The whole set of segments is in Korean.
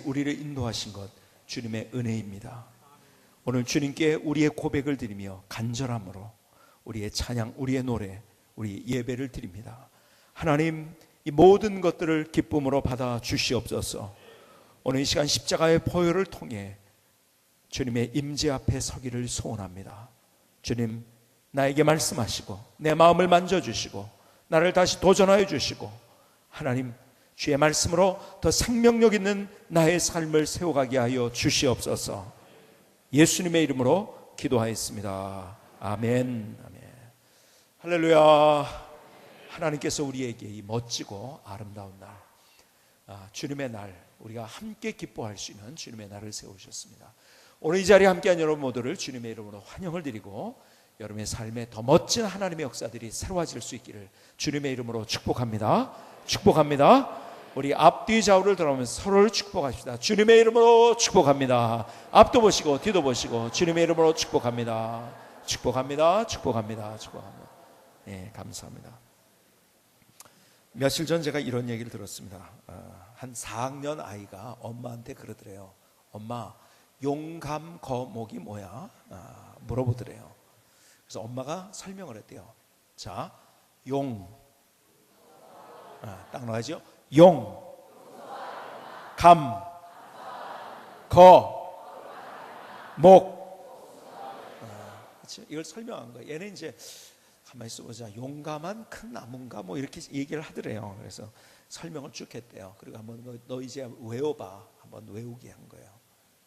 우리를 인도하신 것 주님의 은혜입니다. 오늘 주님께 우리의 고백을 드리며 간절함으로 우리의 찬양, 우리의 노래, 우리 예배를 드립니다. 하나님, 이 모든 것들을 기쁨으로 받아 주시옵소서. 오늘 이 시간 십자가의 보혈을 통해 주님의 임재 앞에 서기를 소원합니다. 주님, 나에게 말씀하시고 내 마음을 만져주시고 나를 다시 도전하여 주시고, 하나님, 주의 말씀으로 더 생명력 있는 나의 삶을 세워가게 하여 주시옵소서. 예수님의 이름으로 기도하였습니다. 아멘. 아멘. 할렐루야. 하나님께서 우리에게 이 멋지고 아름다운 날, 주님의 날, 우리가 함께 기뻐할 수 있는 주님의 날을 세우셨습니다. 오늘 이 자리에 함께한 여러분 모두를 주님의 이름으로 환영을 드리고, 여러분의 삶에 더 멋진 하나님의 역사들이 새로워질 수 있기를 주님의 이름으로 축복합니다. 축복합니다. 우리 앞뒤 좌우를 돌아보면서 서로를 축복합시다. 주님의 이름으로 축복합니다. 앞도 보시고 뒤도 보시고 주님의 이름으로 축복합니다. 축복합니다. 축복합니다. 축복합니다. 네, 감사합니다. 며칠 전 제가 이런 얘기를 들었습니다. 한 4학년 아이가 엄마한테 그러더래요. 엄마, 용감 거목이 뭐야? 물어보더래요. 그래서 엄마가 설명을 했대요. 자, 용, 딱 나와야죠. 용, 감, 거, 목. 그렇죠? 이걸 설명한 거예요. 얘는 이제 가만히 있어보자, 용감한 큰 나무인가 뭐 이렇게 얘기를 하더래요. 그래서 설명을 쭉 했대요. 그리고 한번 너 이제 외워봐, 한번 외우게 한 거예요.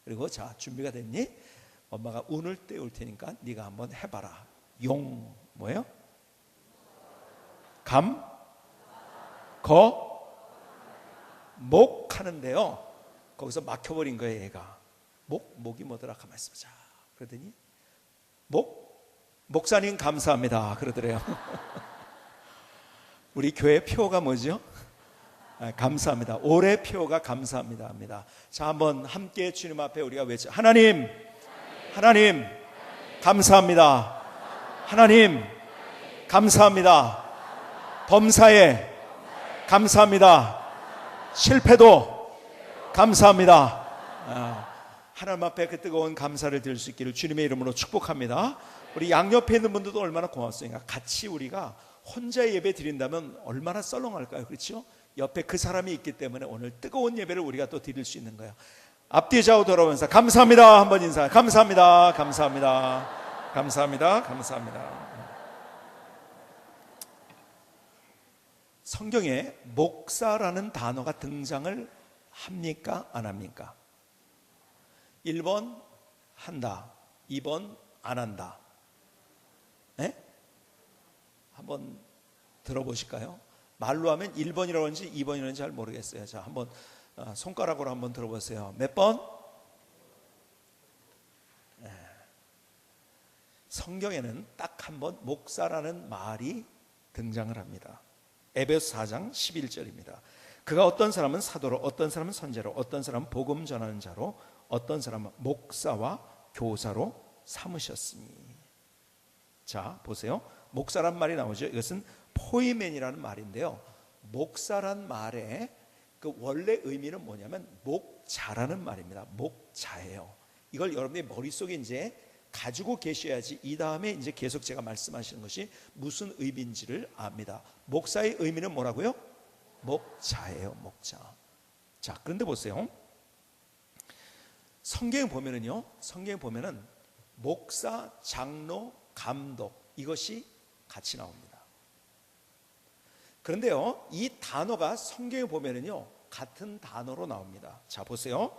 그리고 자, 준비가 됐니? 엄마가 운을 떼올 테니까 네가 한번 해봐라. 용 뭐예요? 감, 거, 목 하는데요, 거기서 막혀버린 거예요. 얘가 목이 뭐더라? 가만히 있어보자. 그러더니 목사님 감사합니다 그러더래요. 우리 교회 표가 뭐죠? 감사합니다. 올해 표가 감사합니다 합니다. 자, 한번 함께 주님 앞에 우리가 외쳐. 하나님, 하나님 감사합니다. 하나님 감사합니다. 범사에 감사합니다. 실패도 감사합니다. 하나님 앞에 그 뜨거운 감사를 드릴 수 있기를 주님의 이름으로 축복합니다. 우리 양옆에 있는 분들도 얼마나 고맙습니까? 같이 우리가 혼자 예배 드린다면 얼마나 썰렁할까요? 그렇죠? 옆에 그 사람이 있기 때문에 오늘 뜨거운 예배를 우리가 또 드릴 수 있는 거예요. 앞뒤 좌우 돌아오면서 감사합니다 한번 인사. 감사합니다. 감사합니다. 감사합니다. 감사합니다. 성경에 목사라는 단어가 등장을 합니까? 안 합니까? 1번 한다, 2번 안 한다. 네? 한번 들어보실까요? 말로 하면 1번이라고 하는지 2번이라고 하는지 잘 모르겠어요. 자, 한번 손가락으로 한번 들어보세요. 몇 번? 네. 성경에는 딱 한 번 목사라는 말이 등장을 합니다. 에베소 4장 11절입니다. 그가 어떤 사람은 사도로, 어떤 사람은 선지자로, 어떤 사람은 복음 전하는 자로, 어떤 사람은 목사와 교사로 삼으셨으니. 자, 보세요. 목사란 말이 나오죠. 이것은 포이맨이라는 말인데요, 목사란 말의 그 원래 의미는 뭐냐면 목자라는 말입니다. 목자예요. 이걸 여러분의 머릿속에 이제 가지고 계셔야지 이 다음에 이제 계속 제가 말씀하시는 것이 무슨 의미인지를 압니다. 목사의 의미는 뭐라고요? 목자예요. 목자. 자, 그런데 보세요. 성경에 보면은요, 성경에 보면은 목사, 장로, 감독, 이것이 같이 나옵니다. 그런데요, 이 단어가 성경에 보면은요 같은 단어로 나옵니다. 자, 보세요.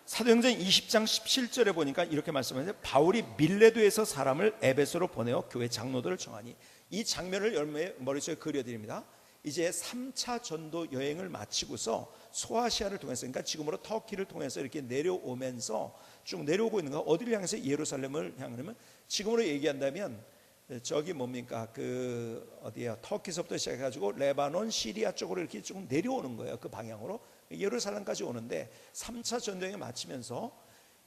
사도행전 20장 17절에 보니까 이렇게 말씀하세요. 바울이 밀레도에서 사람을 에베소로 보내어 교회 장로들을 정하니. 이 장면을 여러분의 머릿속에 그려드립니다. 이제 3차 전도 여행을 마치고서 소아시아를 통해서, 그러니까 지금으로 터키를 통해서 이렇게 내려오면서 쭉 내려오고 있는 거. 어디를 향해서? 예루살렘을 향하면, 지금으로 얘기한다면 저기 뭡니까? 그 어디야? 터키서부터 시작해가지고 레바논, 시리아 쪽으로 이렇게 쭉 내려오는 거예요. 그 방향으로 예루살렘까지 오는데, 3차 전도여행을 마치면서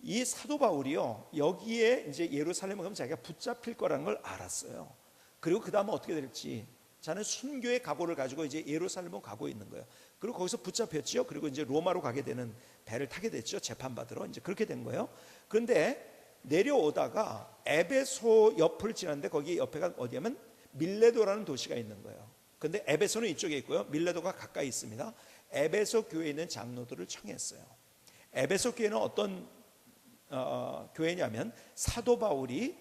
이 사도 바울이요, 여기에 이제 예루살렘에 가면 자기가 붙잡힐 거라는 걸 알았어요. 그리고 그 다음은 어떻게 될지 자는 순교의 각오를 가지고 이제 예루살렘으로 가고 있는 거예요. 그리고 거기서 붙잡혔죠. 그리고 이제 로마로 가게 되는 배를 타게 됐죠. 재판받으러 이제 그렇게 된 거예요. 그런데 내려오다가 에베소 옆을 지났는데 거기 옆에가 어디냐면 밀레도라는 도시가 있는 거예요. 근데 에베소는 이쪽에 있고요. 밀레도가 가까이 있습니다. 에베소 교회에 있는 장로들을 청했어요. 에베소 교회는 어떤 교회냐면 사도 바울이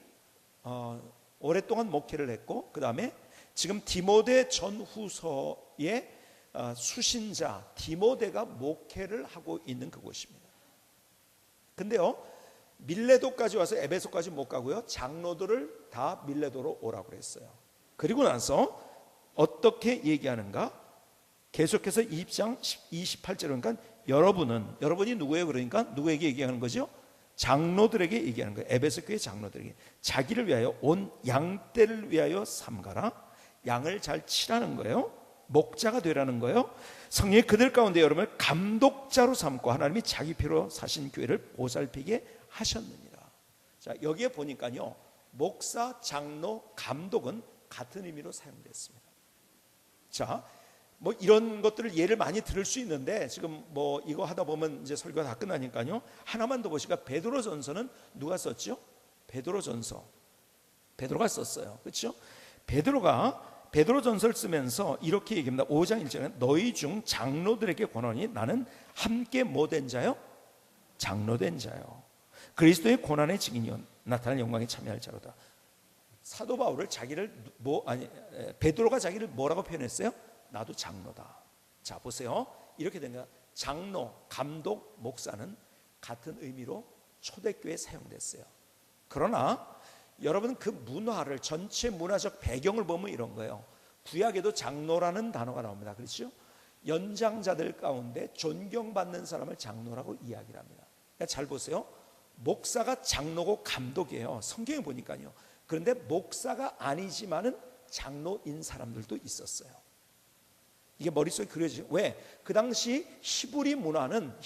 오랫동안 목회를 했고 그 다음에 지금 디모데 전후서의 수신자 디모데가 목회를 하고 있는 그곳입니다. 근데요 밀레도까지 와서 에베소까지 못 가고요 장로들을 다 밀레도로 오라고 그랬어요. 그리고 나서 어떻게 얘기하는가? 계속해서 20장 28절 그러니까 여러분이 누구예요? 그러니까 누구에게 얘기하는 거죠? 장로들에게 얘기하는 거예요. 에베소 교회 장로들에게 자기를 위하여 온 양떼를 위하여 삼가라. 양을 잘 치라는 거예요. 목자가 되라는 거예요. 성령이 그들 가운데 여러분을 감독자로 삼고 하나님이 자기 피로 사신 교회를 보살피게 하셨느니라. 자, 여기에 보니까요 목사, 장로, 감독은 같은 의미로 사용됐습니다. 자, 뭐 이런 것들을 예를 많이 들을 수 있는데 지금 뭐 이거 하다 보면 이제 설교가 다 끝나니까요. 하나만 더 보시니까 베드로전서는 누가 썼죠? 베드로전서. 베드로가 썼어요. 그렇죠? 베드로전서를 쓰면서 이렇게 얘기합니다. 5장 1절에 너희 중 장로들에게 권하니 나는 함께 뭐 된 자요? 장로된 자요. 그리스도의 고난의 증인이요 나타난 영광에 참여할 자로다. 사도 바울을 베드로가 자기를 뭐라고 표현했어요? 나도 장로다. 자 보세요. 이렇게 된 거야. 장로, 감독, 목사는 같은 의미로 초대교회에 사용됐어요. 그러나 여러분 그 문화를 전체 문화적 배경을 보면 이런 거예요. 구약에도 장로라는 단어가 나옵니다. 그렇죠? 연장자들 가운데 존경받는 사람을 장로라고 이야기를 합니다. 그러니까 잘 보세요. 목사가 장로고 감독이에요. 성경에 보니까요. 그런데 목사가 아니지만은 장로인 사람들도 있었어요. 이게 머릿속에 그려지죠. 왜? 그 당시 히브리 문화는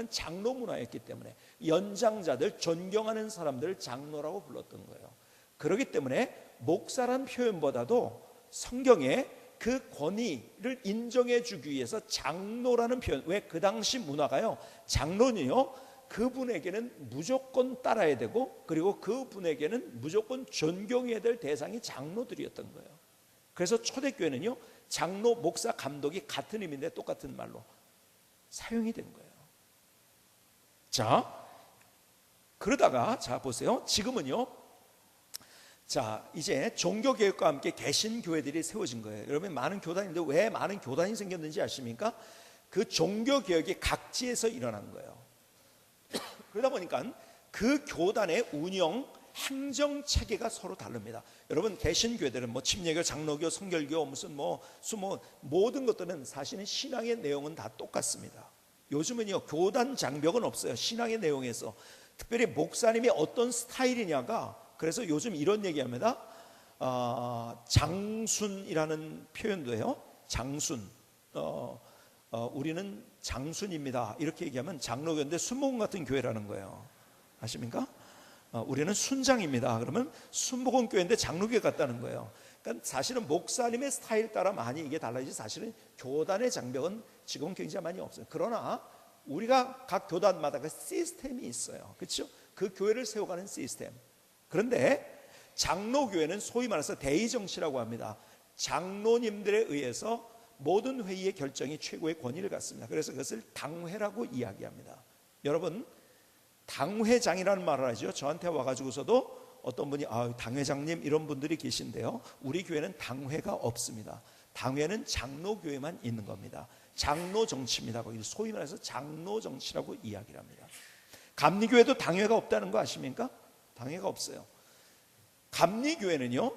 장로 문화였기 때문에 연장자들, 존경하는 사람들을 장로라고 불렀던 거예요. 그렇기 때문에 목사란 표현보다도 성경에 그 권위를 인정해 주기 위해서 장로라는 표현. 왜? 그 당시 문화가요. 장로는요. 그분에게는 무조건 따라야 되고 그리고 그분에게는 무조건 존경해야 될 대상이 장로들이었던 거예요. 그래서 초대교회는요. 장로, 목사, 감독이 같은 의미인데 똑같은 말로 사용이 된 거예요. 자, 그러다가 자 보세요. 지금은요. 자, 이제 종교개혁과 함께 개신교회들이 세워진 거예요. 여러분 많은 교단인데 왜 많은 교단이 생겼는지 아십니까? 그 종교개혁이 각지에서 일어난 거예요. 그러다 보니까 그 교단의 운영, 행정 체계가 서로 다릅니다. 여러분 개신교회들은 뭐 침례교, 장로교, 성결교 무슨 뭐 수모 모든 것들은 사실은 신앙의 내용은 다 똑같습니다. 요즘은요 교단 장벽은 없어요. 신앙의 내용에서 특별히 목사님이 어떤 스타일이냐가 그래서 요즘 이런 얘기합니다. 장순이라는 표현도 해요. 장순. 우리는 장순입니다. 이렇게 얘기하면 장로교인데 순복음 같은 교회라는 거예요. 아십니까? 우리는 순장입니다. 그러면 순복음 교회인데 장로교회 같다는 거예요. 그러니까 사실은 목사님의 스타일 따라 많이 이게 달라지지 사실은 교단의 장벽은 지금은 굉장히 많이 없어요. 그러나 우리가 각 교단마다 그 시스템이 있어요. 그렇죠? 그 교회를 세워가는 시스템. 그런데 장로교회는 소위 말해서 대의정치라고 합니다. 장로님들에 의해서 모든 회의의 결정이 최고의 권위를 갖습니다. 그래서 그것을 당회라고 이야기합니다. 여러분 당회장이라는 말을 하죠. 저한테 와가지고서도 어떤 분이 당회장님 이런 분들이 계신데요. 우리 교회는 당회가 없습니다. 당회는 장로교회만 있는 겁니다. 장로정치입니다. 거기 소위 말해서 장로정치라고 이야기를 합니다. 감리교회도 당회가 없다는 거 아십니까? 당회가 없어요. 감리교회는요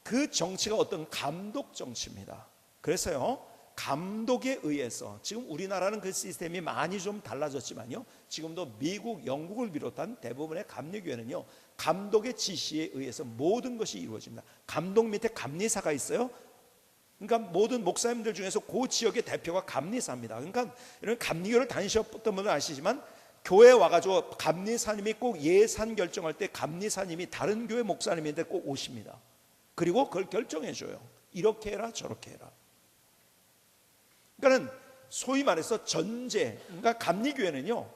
그 정치가 어떤 감독정치입니다. 그래서요 감독에 의해서 지금 우리나라는 그 시스템이 많이 좀 달라졌지만요 지금도 미국, 영국을 비롯한 대부분의 감리교회는요 감독의 지시에 의해서 모든 것이 이루어집니다. 감독 밑에 감리사가 있어요. 그러니까 모든 목사님들 중에서 그 지역의 대표가 감리사입니다. 그러니까 이런 감리교회를 다니셨던 분은 아시지만 교회에 와가지고 감리사님이 꼭 예산 결정할 때 감리사님이 다른 교회 목사님인데 꼭 오십니다. 그리고 그걸 결정해줘요. 이렇게 해라 저렇게 해라. 그러니까는 소위 말해서 전제, 그러니까 감리교회는요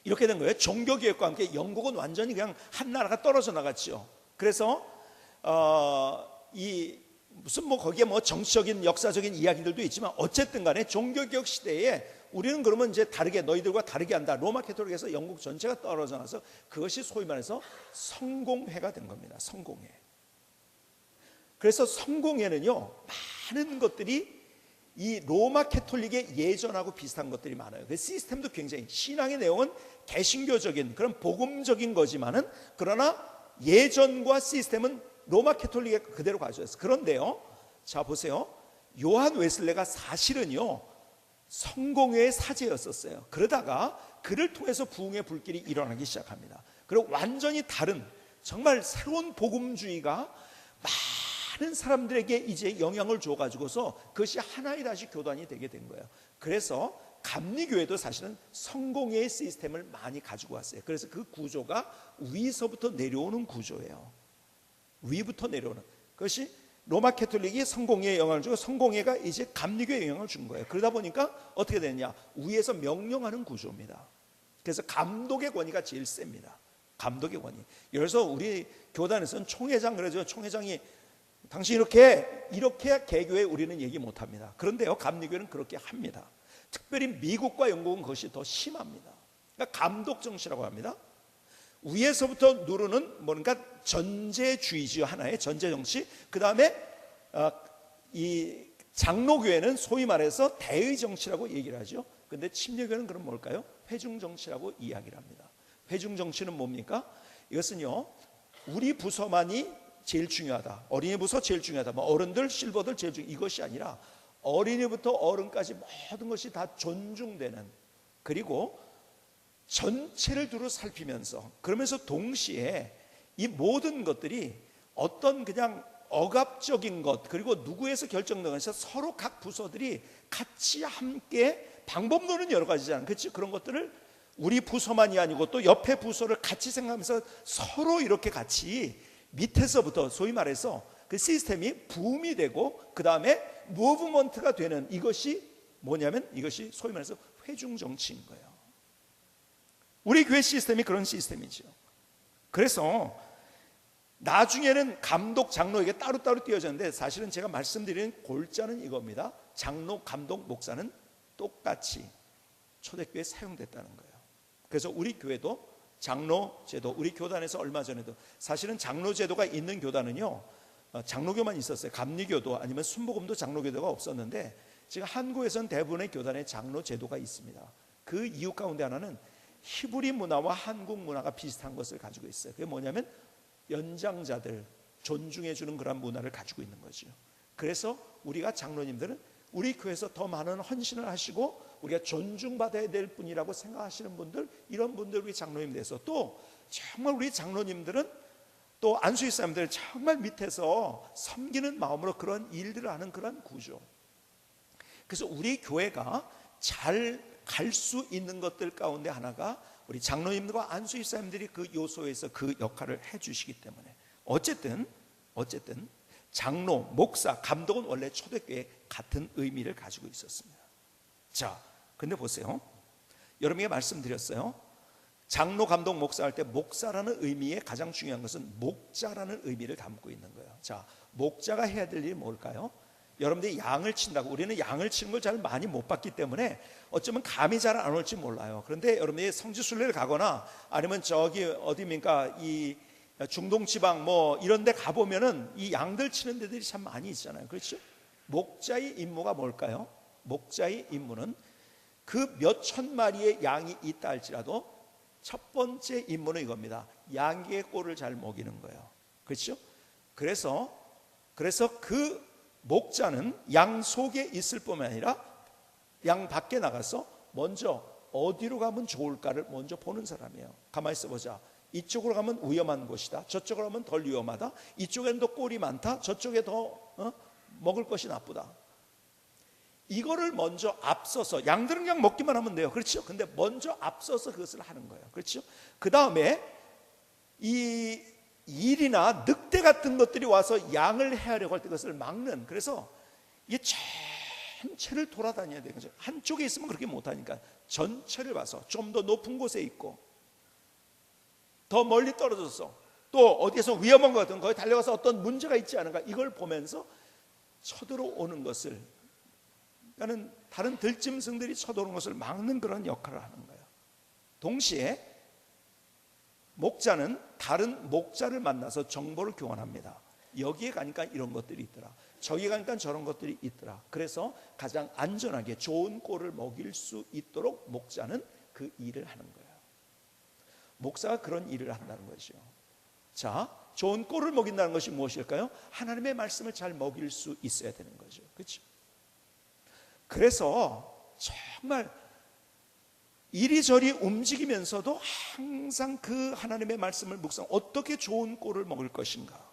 이렇게 된 거예요. 종교개혁과 함께 영국은 완전히 그냥 한 나라가 떨어져 나갔죠. 그래서 이 무슨 뭐 거기에 뭐 정치적인 역사적인 이야기들도 있지만 어쨌든 간에 종교개혁 시대에 우리는 그러면 이제 다르게, 너희들과 다르게 한다. 로마 캐톨릭에서 영국 전체가 떨어져 나서 그것이 소위 말해서 성공회가 된 겁니다. 성공회. 그래서 성공회는요 많은 것들이 이 로마 캐톨릭의 예전하고 비슷한 것들이 많아요. 그 시스템도 굉장히, 신앙의 내용은 개신교적인 그런 복음적인 거지만은 그러나 예전과 시스템은 로마 캐톨릭에 그대로 가져왔어요. 그런데요, 자 보세요, 요한 웨슬레가 사실은요 성공회의 사제였었어요. 그러다가 그를 통해서 부흥의 불길이 일어나기 시작합니다. 그리고 완전히 다른, 정말 새로운 복음주의가 많은 사람들에게 이제 영향을 줘가지고서 그것이 하나의 다시 교단이 되게 된 거예요. 그래서 감리교회도 사실은 성공회의 시스템을 많이 가지고 왔어요. 그래서 그 구조가 위서부터 내려오는 구조예요. 위부터 내려오는 그것이 로마 캐톨릭이 성공회에 영향을 주고 성공회가 이제 감리교회에 영향을 준 거예요. 그러다 보니까 어떻게 되느냐, 위에서 명령하는 구조입니다. 그래서 감독의 권위가 제일 셉니다. 감독의 권위. 그래서 우리 교단에서는 총회장 그러죠. 총회장이 당신 이렇게 개교에 우리는 얘기 못합니다. 그런데요 감리교회는 그렇게 합니다. 특별히 미국과 영국은 그것이 더 심합니다. 그러니까 감독 정치라고 합니다. 위에서부터 누르는 뭔가 전제주의지요. 하나의 전제 정치. 그 다음에 이 장로교회는 소위 말해서 대의 정치라고 얘기를 하죠. 근데 침례교회는 그럼 뭘까요? 회중 정치라고 이야기를 합니다. 회중 정치는 뭡니까? 이것은요 우리 부서만이 제일 중요하다, 어린이 부서 제일 중요하다, 뭐 어른들 실버들 제일 중요하다, 이것이 아니라 어린이부터 어른까지 모든 것이 다 존중되는, 그리고 전체를 두루 살피면서, 그러면서 동시에 이 모든 것들이 어떤 그냥 억압적인 것, 그리고 누구에서 결정된 것이 서로 각 부서들이 같이 함께, 방법론은 여러 가지잖아요. 그렇지? 그런 것들을 우리 부서만이 아니고 또 옆에 부서를 같이 생각하면서 서로 이렇게 같이 밑에서부터 소위 말해서 그 시스템이 붐이 되고 그 다음에 무브먼트가 되는, 이것이 뭐냐면 이것이 소위 말해서 회중 정치인 거예요. 우리 교회 시스템이 그런 시스템이죠. 그래서 나중에는 감독, 장로에게 따로따로 띄어졌는데 사실은 제가 말씀드리는 골자는 이겁니다. 장로, 감독, 목사는 똑같이 초대교회에 사용됐다는 거예요. 그래서 우리 교회도 장로 제도, 우리 교단에서 얼마 전에도 사실은 장로 제도가 있는 교단은요 장로교만 있었어요. 감리교도 아니면 순복음도 장로교도가 없었는데 지금 한국에서는 대부분의 교단에 장로 제도가 있습니다. 그 이유 가운데 하나는 히브리 문화와 한국 문화가 비슷한 것을 가지고 있어요. 그게 뭐냐면 연장자들 존중해 주는 그런 문화를 가지고 있는 거죠. 그래서 우리가 장로님들은 우리 교회에서 더 많은 헌신을 하시고 우리가 존중받아야 될 분이라고 생각하시는 분들, 이런 분들 우리 장로님 돼서, 또 정말 우리 장로님들은 또 안수일 사람들 정말 밑에서 섬기는 마음으로 그런 일들을 하는 그런 구조. 그래서 우리 교회가 잘 갈 수 있는 것들 가운데 하나가 우리 장로님들과 안수일 사람들이 그 요소에서 그 역할을 해주시기 때문에 어쨌든 장로, 목사, 감독은 원래 초대교회에 같은 의미를 가지고 있었습니다. 자, 근데 보세요. 여러분에게 말씀드렸어요. 장로, 감독, 목사 할 때 목사라는 의미의 가장 중요한 것은 목자라는 의미를 담고 있는 거예요. 자, 목자가 해야 될 일이 뭘까요? 여러분들이 양을 친다고, 우리는 양을 치는 걸 잘 많이 못 봤기 때문에 어쩌면 감이 잘 안 올지 몰라요. 그런데 여러분들이 성지순례를 가거나 아니면 저기 어디입니까, 이 중동 지방 뭐 이런 데 가보면은 이 양들 치는 데들이 참 많이 있잖아요. 그렇죠? 목자의 임무가 뭘까요? 목자의 임무는 그 몇 천 마리의 양이 있다 할지라도 첫 번째 임무는 이겁니다. 양의 꼴을 잘 먹이는 거예요. 그렇죠? 그래서 그 목자는 양 속에 있을 뿐만 아니라 양 밖에 나가서 먼저 어디로 가면 좋을까를 먼저 보는 사람이에요. 가만히 있어보자. 이쪽으로 가면 위험한 곳이다, 저쪽으로 가면 덜 위험하다, 이쪽에는 더 꼴이 많다, 저쪽에 더 먹을 것이 나쁘다. 이거를 먼저 앞서서, 양들은 그냥 먹기만 하면 돼요. 그렇죠? 근데 먼저 앞서서 그것을 하는 거예요. 그렇죠? 그 다음에 이 일이나 늑대 같은 것들이 와서 양을 해하려고 할 때 그것을 막는, 그래서 이게 전체를 돌아다녀야 되는 거죠. 한쪽에 있으면 그렇게 못하니까 전체를 봐서 좀 더 높은 곳에 있고 더 멀리 떨어져서 또 어디에서 위험한 것 같은 거기 달려가서 어떤 문제가 있지 않은가 이걸 보면서 쳐들어오는 것을, 그러니까 다른 들짐승들이 쳐들어오는 것을 막는 그런 역할을 하는 거예요. 동시에 목자는 다른 목자를 만나서 정보를 교환합니다. 여기에 가니까 이런 것들이 있더라, 저기에 가니까 저런 것들이 있더라. 그래서 가장 안전하게 좋은 꼴을 먹일 수 있도록 목자는 그 일을 하는 거예요. 목사가 그런 일을 한다는 것이죠. 자, 좋은 꼴을 먹인다는 것이 무엇일까요? 하나님의 말씀을 잘 먹일 수 있어야 되는 거죠. 그렇죠? 그래서 정말 이리저리 움직이면서도 항상 그 하나님의 말씀을 묵상, 어떻게 좋은 꼴을 먹을 것인가.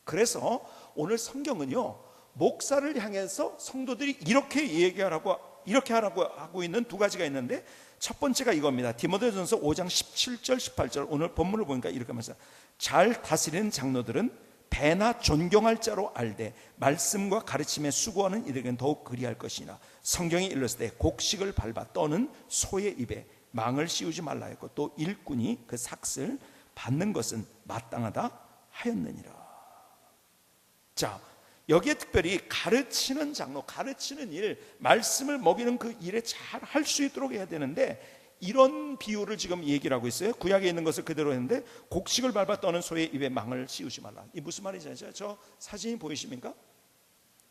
그래서 오늘 성경은요, 목사를 향해서 성도들이 이렇게 하라고 하고 있는 두 가지가 있는데, 첫 번째가 이겁니다. 디모데전서 5장 17절 18절 오늘 본문을 보니까 이렇게 말합니다. 잘 다스리는 장로들은 배나 존경할 자로 알되 말씀과 가르침에 수고하는 이들에게는 더욱 그리할 것이나 성경이 일렀을 때 곡식을 밟아 떠는 소의 입에 망을 씌우지 말라 했고 또 일꾼이 그 삭슬 받는 것은 마땅하다 하였느니라. 자, 여기에 특별히 가르치는 장로, 가르치는 일, 말씀을 먹이는 그 일에 잘 할 수 있도록 해야 되는데, 이런 비유를 지금 얘기를 하고 있어요. 구약에 있는 것을 그대로 했는데 곡식을 밟아 떠는 소의 입에 망을 씌우지 말라. 이 무슨 말인지 아시죠? 저 사진이 보이십니까?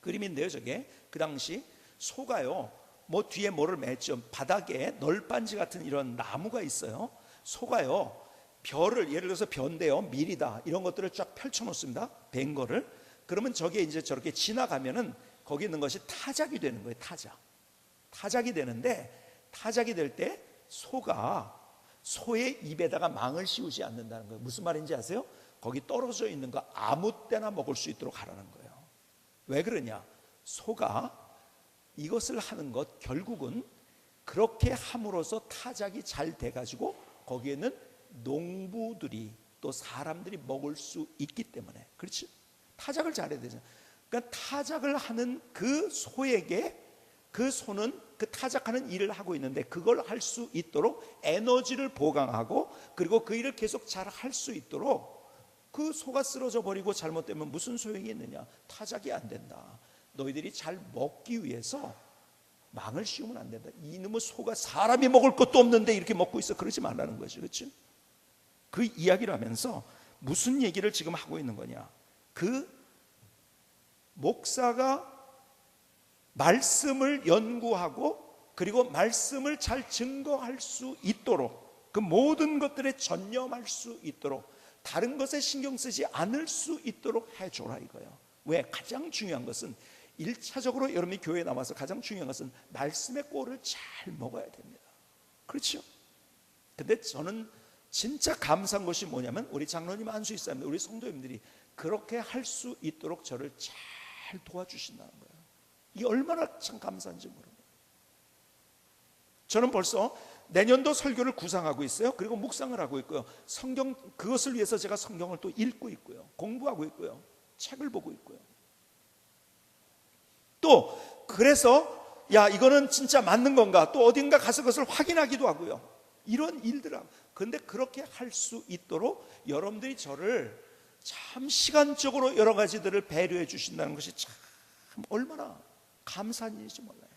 그림인데요. 저게 그 당시 소가요, 뭐 뒤에 뭐를 맸죠. 바닥에 널빤지 같은 이런 나무가 있어요. 소가요, 벼를, 예를 들어서 벼인데요, 밀이다 이런 것들을 쫙 펼쳐 놓습니다. 벤 거를. 그러면 저게 이제 저렇게 지나가면은 거기 있는 것이 타작이 되는 거예요. 타작이 되는데, 타작이 될 때 소가 소의 입에다가 망을 씌우지 않는다는 거예요. 무슨 말인지 아세요? 거기 떨어져 있는 거 아무 때나 먹을 수 있도록 하라는 거예요. 왜 그러냐? 소가 이것을 하는 것, 결국은 그렇게 함으로써 타작이 잘 돼가지고 거기에는 농부들이 또 사람들이 먹을 수 있기 때문에. 그렇지? 타작을 잘해야 되잖아요. 그러니까 타작을 하는 그 소에게, 그 소는 그 타작하는 일을 하고 있는데 그걸 할 수 있도록 에너지를 보강하고, 그리고 그 일을 계속 잘 할 수 있도록, 그 소가 쓰러져 버리고 잘못되면 무슨 소용이 있느냐? 타작이 안 된다. 너희들이 잘 먹기 위해서 망을 씌우면 안 된다. 이놈의 소가 사람이 먹을 것도 없는데 이렇게 먹고 있어. 그러지 말라는 거죠. 그렇죠? 그 이야기를 하면서 무슨 얘기를 지금 하고 있는 거냐? 그 목사가 말씀을 연구하고 그리고 말씀을 잘 증거할 수 있도록, 그 모든 것들에 전념할 수 있도록, 다른 것에 신경 쓰지 않을 수 있도록 해줘라 이거예요. 왜? 가장 중요한 것은 1차적으로 여러분이 교회에 나와서 가장 중요한 것은 말씀의 꼴을 잘 먹어야 됩니다. 그렇죠? 근데 저는 진짜 감사한 것이 뭐냐면 우리 장로님 안수이사님, 우리 성도님들이 그렇게 할 수 있도록 저를 잘 도와주신다는 거예요. 이 얼마나 참 감사한지 모릅니다. 저는 벌써 내년도 설교를 구상하고 있어요. 그리고 묵상을 하고 있고요. 성경, 그것을 위해서 제가 성경을 또 읽고 있고요. 공부하고 있고요. 책을 보고 있고요. 또 그래서 야, 이거는 진짜 맞는 건가? 또 어딘가 가서 그것을 확인하기도 하고요. 이런 일들하고. 그런데 그렇게 할 수 있도록 여러분들이 저를 참 시간적으로 여러 가지들을 배려해 주신다는 것이 참 얼마나 감사한 일인지 몰라요.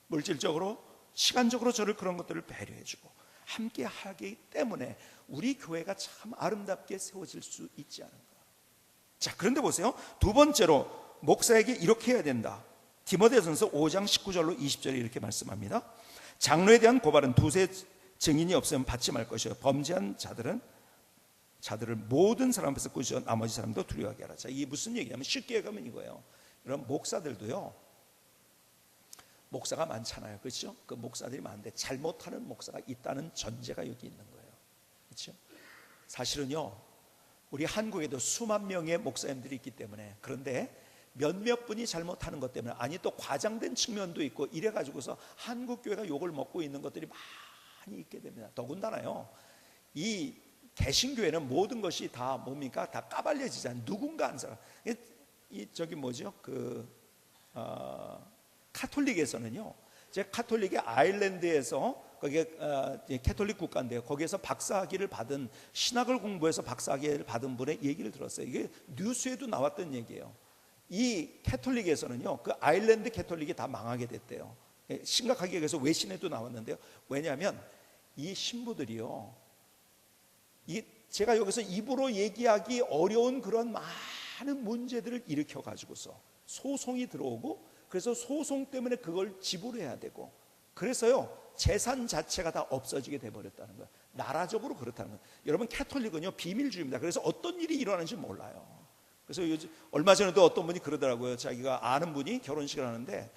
물질적으로, 시간적으로 저를 그런 것들을 배려해 주고 함께 하기 때문에 우리 교회가 참 아름답게 세워질 수 있지 않은가. 자, 그런데 보세요. 두 번째로 목사에게 이렇게 해야 된다. 디모데전서 5장 19절로 20절에 이렇게 말씀합니다. 장로에 대한 고발은 두세 증인이 없으면 받지 말 것이요 범죄한 자들을 모든 사람 앞에서 꾸짖어 나머지 사람도 두려워하게 하라. 자, 이게 무슨 얘기냐면 쉽게 얘기하면 이거예요. 여러분, 목사들도요, 목사가 많잖아요. 그렇죠? 그 목사들이 많은데 잘못하는 목사가 있다는 전제가 여기 있는 거예요. 그렇죠? 사실은요, 우리 한국에도 수만 명의 목사님들이 있기 때문에, 그런데 몇몇 분이 잘못하는 것 때문에, 아니 또 과장된 측면도 있고 이래가지고서 한국 교회가 욕을 먹고 있는 것들이 많이 있게 됩니다. 더군다나요, 이 개신교회는 모든 것이 다 뭡니까? 다 까발려지잖아요. 누군가 한 사람. 저기 뭐죠? 카톨릭에서는요. 제 카톨릭의 아일랜드에서 거기에 캐톨릭 국가인데요. 거기에서 박사학위를 받은, 신학을 공부해서 박사학위를 받은 분의 얘기를 들었어요. 이게 뉴스에도 나왔던 얘기예요. 이 캐톨릭에서는요, 그 아일랜드 캐톨릭이 다 망하게 됐대요. 심각하게 그래서 외신에도 나왔는데요. 왜냐하면 이 신부들이요, 제가 여기서 입으로 얘기하기 어려운 그런 많은 문제들을 일으켜 가지고서 소송이 들어오고, 그래서 소송 때문에 그걸 지불해야 되고, 그래서요 재산 자체가 다 없어지게 돼버렸다는 거예요. 나라적으로 그렇다는 거예요. 여러분, 캐톨릭은요 비밀주의입니다. 그래서 어떤 일이 일어나는지 몰라요. 그래서 요즘 얼마 전에도 어떤 분이 그러더라고요. 자기가 아는 분이 결혼식을 하는데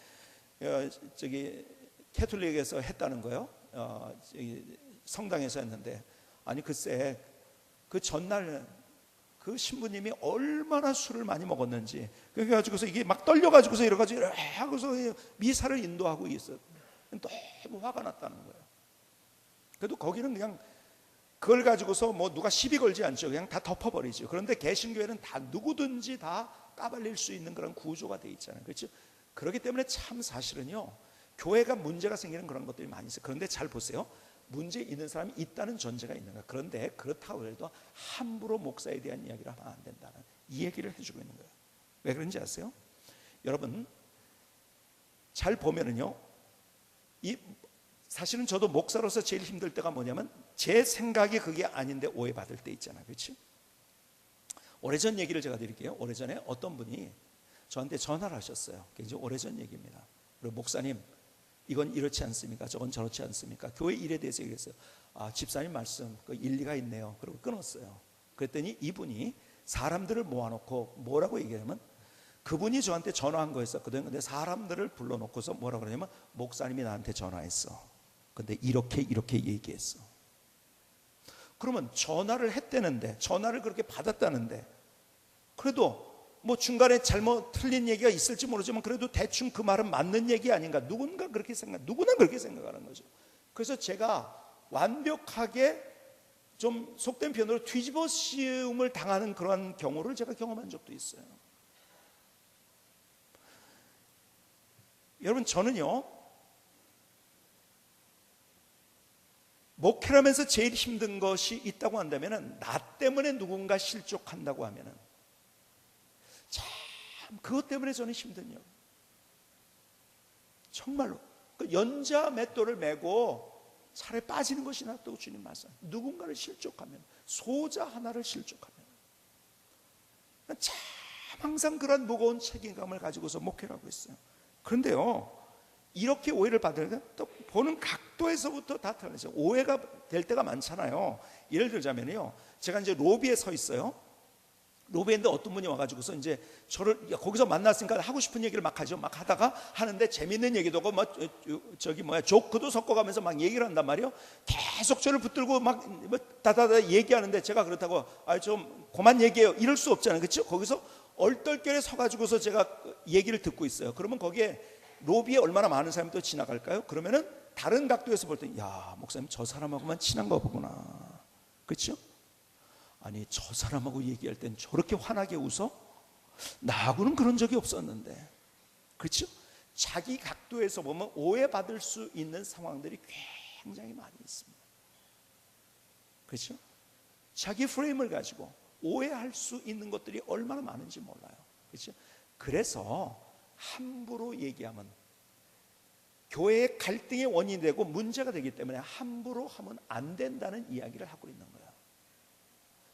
저기 캐톨릭에서 했다는 거예요. 성당에서 했는데, 아니 글쎄 그 전날 그 신부님이 얼마나 술을 많이 먹었는지, 그래가지고서 이게 막 떨려가지고서 이래가지고 하고서 미사를 인도하고 있어요. 너무 화가 났다는 거예요. 그래도 거기는 그냥 그걸 가지고서 뭐 누가 시비 걸지 않죠. 그냥 다 덮어버리죠. 그런데 개신교회는 다 누구든지 다 까발릴 수 있는 그런 구조가 돼 있잖아요. 그렇죠? 그렇기 때문에 참 사실은요, 교회가 문제가 생기는 그런 것들이 많이 있어요. 그런데 잘 보세요. 문제 있는 사람이 있다는 전제가 있는가. 그런데 그렇다고 해도 함부로 목사에 대한 이야기를 하면 안 된다는 이 얘기를 해주고 있는 거예요. 왜 그런지 아세요? 여러분, 잘 보면은요, 사실은 저도 목사로서 제일 힘들 때가 뭐냐면, 제 생각이 그게 아닌데 오해받을 때 있잖아요. 그렇지? 오래전 얘기를 제가 드릴게요. 오래전에 어떤 분이 저한테 전화를 하셨어요. 굉장히 오래전 얘기입니다. 그리고 목사님, 이건 이렇지 않습니까? 저건 저렇지 않습니까? 교회 일에 대해서 얘기했어요. 아, 집사님 말씀 그 일리가 있네요. 그리고 끊었어요. 그랬더니 이분이 사람들을 모아놓고 뭐라고 얘기하냐면, 그분이 저한테 전화한 거였었거든요. 근데 사람들을 불러놓고서 뭐라고 그러냐면, 목사님이 나한테 전화했어. 근데 이렇게 얘기했어. 그러면 전화를 했다는데, 전화를 그렇게 받았다는데, 그래도 뭐 중간에 잘못 틀린 얘기가 있을지 모르지만 그래도 대충 그 말은 맞는 얘기 아닌가, 누구나 그렇게 생각하는 거죠. 그래서 제가 완벽하게 좀 속된 표현으로 뒤집어 씌움을 당하는 그런 경우를 제가 경험한 적도 있어요. 여러분, 저는요, 목회하면서 제일 힘든 것이 있다고 한다면, 나 때문에 누군가 실족한다고 하면은 참 그것 때문에 저는 힘든요. 정말로 그 연자 맷돌을 메고 차라리 빠지는 것이 낫다고 주님 말씀. 누군가를 실족하면, 소자 하나를 실족하면, 참 항상 그런 무거운 책임감을 가지고서 목회를 하고 있어요. 그런데요, 이렇게 오해를 받으면 또 보는 각도에서부터 다 틀려져요. 오해가 될 때가 많잖아요. 예를 들자면요, 제가 이제 로비에 서 있어요. 로비에 있는데 어떤 분이 와가지고서 이제 저를 거기서 만났으니까 하고 싶은 얘기를 막 하죠. 막 하다가 하는데 재밌는 얘기도 하고 뭐 저기 뭐야 조크도 섞어가면서 막 얘기를 한단 말이에요. 계속 저를 붙들고 막 뭐 다다다 얘기하는데, 제가 그렇다고 좀 그만 얘기해요 이럴 수 없잖아요. 그렇죠? 거기서 얼떨결에 서가지고서 제가 얘기를 듣고 있어요. 그러면 거기에 로비에 얼마나 많은 사람이 또 지나갈까요? 그러면은 다른 각도에서 볼 때, 야, 목사님 저 사람하고만 친한가 보구나. 그렇죠? 아니, 저 사람하고 얘기할 땐 저렇게 환하게 웃어? 나하고는 그런 적이 없었는데. 그렇죠? 자기 각도에서 보면 오해받을 수 있는 상황들이 굉장히 많이 있습니다. 그렇죠? 자기 프레임을 가지고 오해할 수 있는 것들이 얼마나 많은지 몰라요. 그렇죠? 그래서 함부로 얘기하면 교회의 갈등의 원인이 되고 문제가 되기 때문에 함부로 하면 안 된다는 이야기를 하고 있는 거예요.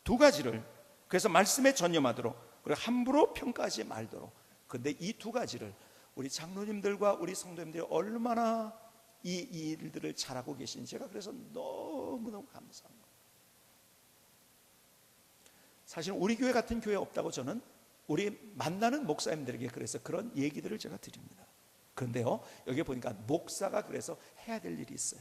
두 가지를, 그래서 말씀에 전념하도록, 그리고 함부로 평가하지 말도록. 그런데 이 두 가지를 우리 장로님들과 우리 성도님들이 얼마나 이 일들을 잘하고 계신지 제가 그래서 너무너무 감사합니다. 사실 우리 교회 같은 교회 없다고 저는 우리 만나는 목사님들에게 그래서 그런 얘기들을 제가 드립니다. 그런데요, 여기 보니까 목사가 그래서 해야 될 일이 있어요.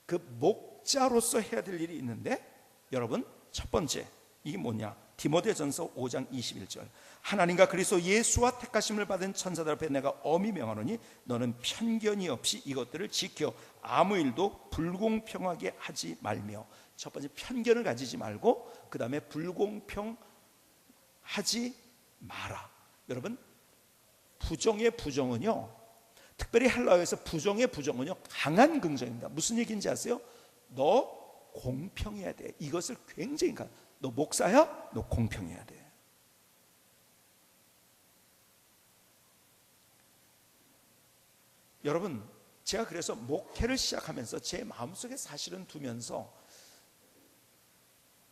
그 목자로서 해야 될 일이 있는데, 여러분, 첫 번째, 이게 뭐냐? 디모데전서 5장 21절. 하나님과 그리스도 예수와 택하심을 받은 천사들 앞에 내가 엄히 명하노니 너는 편견이 없이 이것들을 지켜 아무 일도 불공평하게 하지 말며. 첫 번째, 편견을 가지지 말고, 그 다음에 불공평하지 마라. 여러분, 부정의 부정은요, 특별히 헬라어에서 부정의 부정은요, 강한 긍정입니다. 무슨 얘기인지 아세요? 너 공평해야 돼. 이것을 굉장히 너 목사야? 너 공평해야 돼. 여러분, 제가 그래서 목회를 시작하면서 제 마음속에 사실은 두면서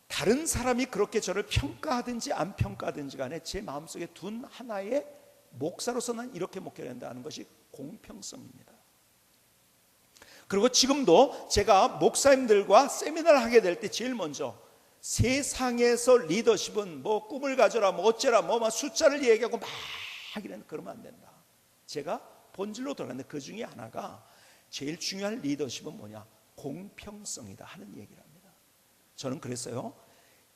다른 사람이 그렇게 저를 평가하든지 안 평가하든지 간에 제 마음속에 둔 하나의 목사로서 난 이렇게 목회를 한다는 것이 공평성입니다. 그리고 지금도 제가 목사님들과 세미나를 하게 될 때 제일 먼저 세상에서 리더십은 뭐 꿈을 가져라 뭐 어째라 뭐 숫자를 얘기하고 막 이런 그러면 안 된다. 제가 본질로 돌아갔는데 그 중에 하나가 제일 중요한 리더십은 뭐냐? 공평성이다 하는 얘기를 합니다. 저는 그랬어요.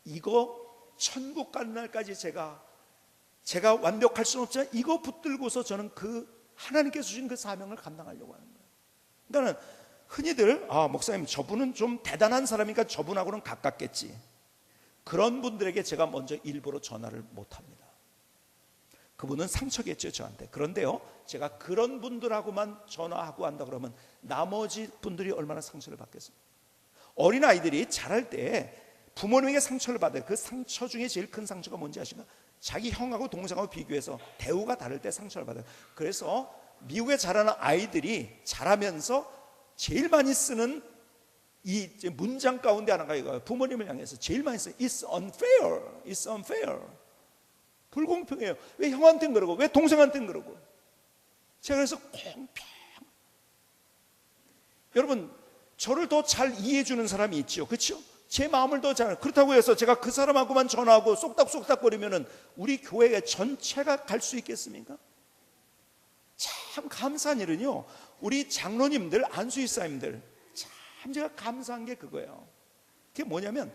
이거 천국 가는 날까지 제가 완벽할 수는 없지만 이거 붙들고서 저는 그 하나님께서 주신 그 사명을 감당하려고 하는 거예요. 그러니까 흔히들 목사님 저분은 좀 대단한 사람이니까 저분하고는 가깝겠지. 그런 분들에게 제가 먼저 일부러 전화를 못합니다. 그분은 상처겠죠 저한테. 그런데요, 제가 그런 분들하고만 전화하고 한다 그러면 나머지 분들이 얼마나 상처를 받겠습니까? 어린아이들이 자랄 때 부모님에게 상처를 받아요. 그 상처 중에 제일 큰 상처가 뭔지 아십니까? 자기 형하고 동생하고 비교해서 대우가 다를 때 상처를 받아요. 그래서 미국에 자라는 아이들이 자라면서 제일 많이 쓰는 이 문장 가운데 하나가 이거예요. 부모님을 향해서 제일 많이 써요. It's unfair. It's unfair. 불공평해요. 왜 형한테는 그러고 왜 동생한테는 그러고. 제가 그래서 공평. 여러분, 저를 더 잘 이해해 주는 사람이 있죠. 그렇죠? 제 마음을 더 잘. 그렇다고 해서 제가 그 사람하고만 전화하고 쏙닥쏙닥거리면은 우리 교회 전체가 갈 수 있겠습니까? 참 감사한 일은요, 우리 장로님들, 안수이사님들 참 제가 감사한 게 그거예요. 그게 뭐냐면